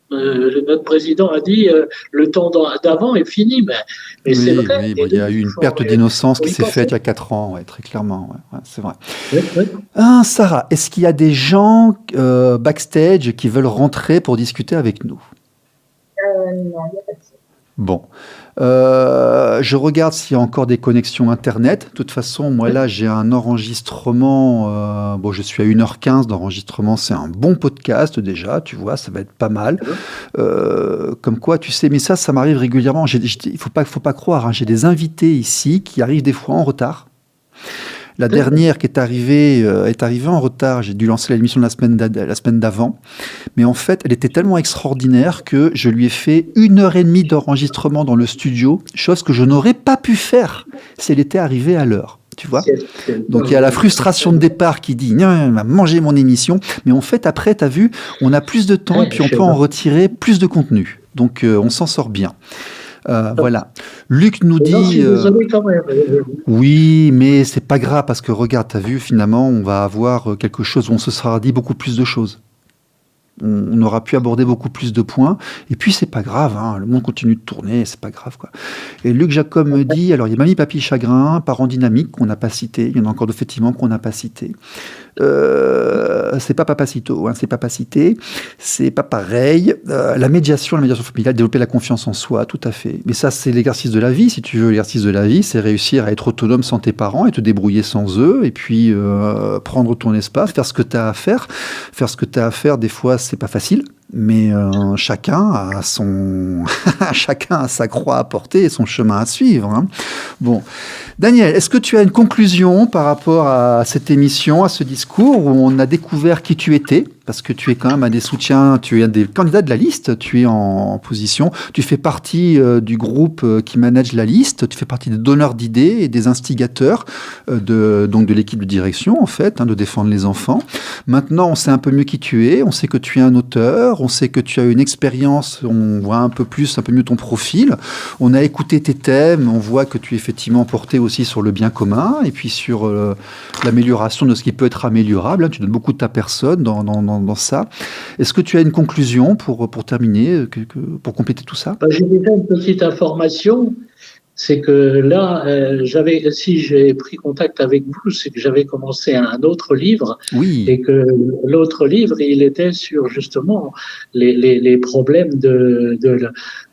Notre président a dit le temps d'avant est fini, mais c'est vrai. Oui, il y a eu une perte d'innocence qui s'est faite il y a 4 ans, très clairement. C'est vrai. Oui. Sarah, est-ce qu'il y a des gens backstage qui veulent rentrer pour discuter avec nous? Non, il n'y a pas de ça. Bon. Je regarde s'il y a encore des connexions Internet. De toute façon, moi là, j'ai un enregistrement. Je suis à 1h15 d'enregistrement. C'est un bon podcast déjà, tu vois, ça va être pas mal. Comme quoi, tu sais, mais ça m'arrive régulièrement. Il faut pas croire, hein, j'ai des invités ici qui arrivent des fois en retard. La dernière qui est arrivée en retard. J'ai dû lancer l'émission la semaine d'avant. Mais en fait, elle était tellement extraordinaire que je lui ai fait 1h30 d'enregistrement dans le studio, chose que je n'aurais pas pu faire si elle était arrivée à l'heure. Tu vois ? Donc il y a la frustration de départ qui dit non, elle va manger mon émission. Mais en fait, après, tu as vu, on a plus de temps et puis on peut en retirer plus de contenu. Donc on s'en sort bien. Voilà. Luc nous dit. Oui, mais c'est pas grave parce que regarde, t'as vu, finalement, on va avoir quelque chose où on se sera dit beaucoup plus de choses. On aura pu aborder beaucoup plus de points. Et puis, c'est pas grave, hein, le monde continue de tourner, c'est pas grave, quoi. Et Luc Jacob me dit, alors, il y a Mamie, Papy, Chagrin, Parents dynamiques qu'on n'a pas cité. Il y en a encore effectivement qu'on n'a pas cité. C'est pas Papacito, hein, c'est pas cité. C'est pas pareil. La médiation familiale, développer la confiance en soi, tout à fait. Mais ça, c'est l'exercice de la vie, si tu veux. L'exercice de la vie, c'est réussir à être autonome sans tes parents et te débrouiller sans eux. Et puis, prendre ton espace, faire ce que tu as à faire. Faire ce que tu as à faire, des fois, c'est pas facile. Mais chacun a sa croix à porter et son chemin à suivre. Hein. Bon, Daniel, est-ce que tu as une conclusion par rapport à cette émission, à ce discours où on a découvert qui tu étais? Parce que tu es quand même un des soutiens, tu es un des candidats de la liste, tu es en position, tu fais partie du groupe qui manage la liste, tu fais partie des donneurs d'idées et des instigateurs donc de l'équipe de direction, en fait, hein, de défendre les enfants. Maintenant, on sait un peu mieux qui tu es, on sait que tu es un auteur, auteur, on sait que tu as une expérience, on voit un peu mieux ton profil, on a écouté tes thèmes, on voit que tu es effectivement porté aussi sur le bien commun et puis sur l'amélioration de ce qui peut être améliorable, hein. Tu donnes beaucoup de ta personne dans ça. Est-ce que tu as une conclusion pour terminer, pour compléter tout ça? J'ai déjà une petite information. C'est que là, si j'ai pris contact avec vous, c'est que j'avais commencé un autre livre, Oui. et que l'autre livre, il était sur justement les problèmes de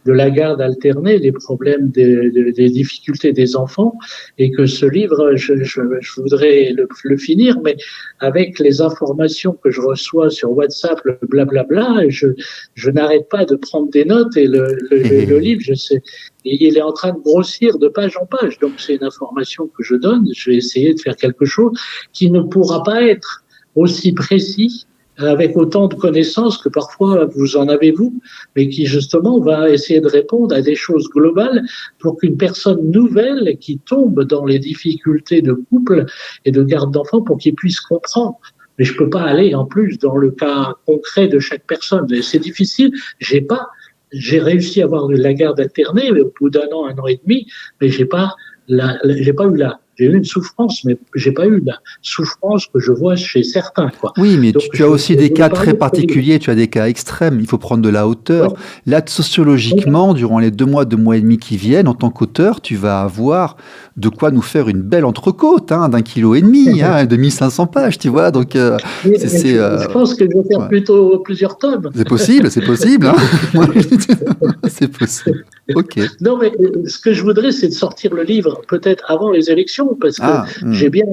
la garde alternée, les problèmes des difficultés des enfants, et que ce livre, je voudrais le finir, mais avec les informations que je reçois sur WhatsApp, le blablabla, je n'arrête pas de prendre des notes, et le livre, je sais, il est en train de grossir de page en page. Donc, c'est une information que je donne. Je vais essayer de faire quelque chose qui ne pourra pas être aussi précis, avec autant de connaissances que parfois vous en avez vous, mais qui justement va essayer de répondre à des choses globales pour qu'une personne nouvelle qui tombe dans les difficultés de couple et de garde d'enfants, pour qu'il puisse comprendre. Mais je peux pas aller en plus dans le cas concret de chaque personne. C'est difficile. J'ai réussi à avoir de la garde alternée au bout d'un an, 1 an et demi, mais j'ai eu une souffrance, mais j'ai pas eu la souffrance que je vois chez certains, quoi. Oui, mais tu as aussi des cas très particuliers, tu as des cas extrêmes, il faut prendre de la hauteur. Oui. Là, sociologiquement, durant les 2 mois et demi qui viennent, en tant qu'auteur, tu vas avoir de quoi nous faire une belle entrecôte, hein, d'1,5 kg, de 1500 pages, tu vois. Donc, je pense que je vais faire plutôt plusieurs tomes. C'est possible, hein. C'est possible. Ok. Non, mais ce que je voudrais, c'est de sortir le livre peut-être avant les élections, parce que j'ai bien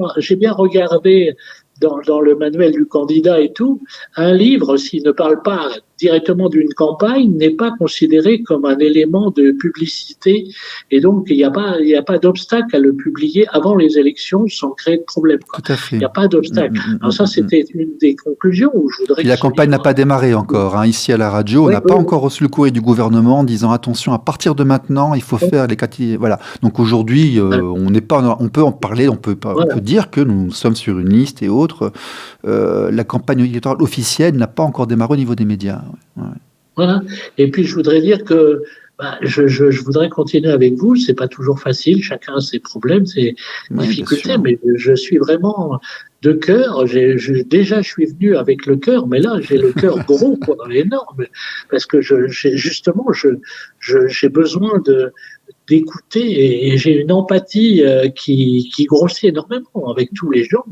regardé dans le manuel du candidat et tout, un livre, s'il ne parle pas directement d'une campagne, n'est pas considéré comme un élément de publicité, et donc il n'y a pas d'obstacle à le publier avant les élections sans créer de problème, quoi. Tout à fait. Il n'y a pas d'obstacle. Alors ça, c'était une des conclusions où je voudrais. Et la campagne n'a pas démarré encore, hein. Ici à la radio, on n'a pas encore reçu le courrier du gouvernement en disant attention, à partir de maintenant, il faut faire les catégories. Voilà. Donc aujourd'hui, on peut en parler, on peut dire que nous sommes sur une liste et autres. La campagne électorale officielle n'a pas encore démarré au niveau des médias. Ouais. Voilà. Et puis je voudrais dire que je voudrais continuer avec vous. C'est pas toujours facile. Chacun a ses problèmes, ses difficultés, mais je suis vraiment de cœur. Déjà, je suis venu avec le cœur, mais là, j'ai le cœur gros, quoi, énorme, parce que j'ai besoin d'écouter, et j'ai une empathie qui grossit énormément avec tous les gens.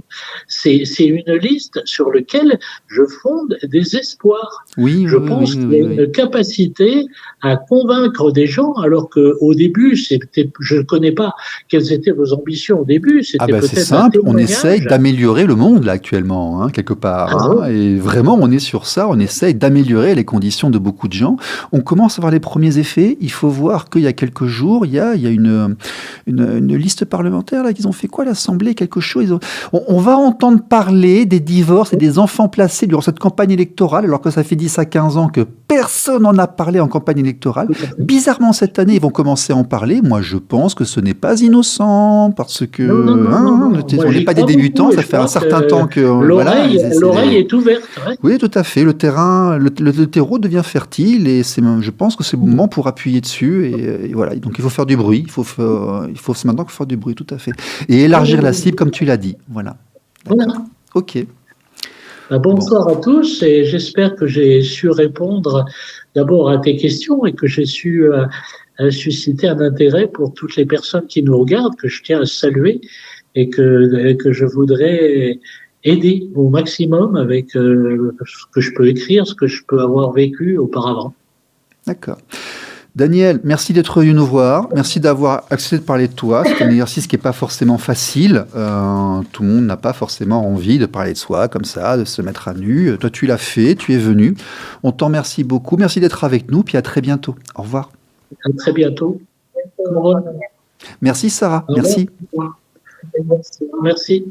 C'est une liste sur laquelle je fonde des espoirs. Je pense qu'il y a une capacité à convaincre des gens, alors qu'au début, je ne connais pas quelles étaient vos ambitions au début. C'était peut-être c'est simple, on essaye d'améliorer le monde là actuellement, hein, quelque part. Et vraiment, on est sur ça, on essaye d'améliorer les conditions de beaucoup de gens. On commence à voir les premiers effets. Il faut voir qu'il y a quelques jours, il y a une liste parlementaire là qu'ils ont fait quoi, l'Assemblée, quelque chose. On va entendre parler des divorces et des enfants placés durant cette campagne électorale, alors que ça fait 10 à 15 ans que personne n'en a parlé en campagne électorale. Bizarrement, cette année, ils vont commencer à en parler. Moi, je pense que ce n'est pas innocent, parce que on n'est pas des débutants, ça fait un certain temps que l'oreille est ouverte. Ouais. Oui, tout à fait. Le terreau devient fertile, et je pense que c'est le moment pour appuyer dessus. Et voilà. Donc, il faut faire du bruit. Il faut maintenant faire du bruit, tout à fait. Et élargir la cible, comme tu l'as dit. Voilà. Ok. Bonsoir à tous, et j'espère que j'ai su répondre d'abord à tes questions, et que j'ai su susciter un intérêt pour toutes les personnes qui nous regardent, que je tiens à saluer, et que je voudrais aider au maximum avec ce que je peux écrire, ce que je peux avoir vécu auparavant. D'accord. Daniel, merci d'être venu nous voir. Merci d'avoir accepté de parler de toi. C'est un exercice qui n'est pas forcément facile. Tout le monde n'a pas forcément envie de parler de soi comme ça, de se mettre à nu. Toi, tu l'as fait, tu es venu. On t'en remercie beaucoup. Merci d'être avec nous, puis à très bientôt. Au revoir. À très bientôt. Merci Sarah. Merci. Merci.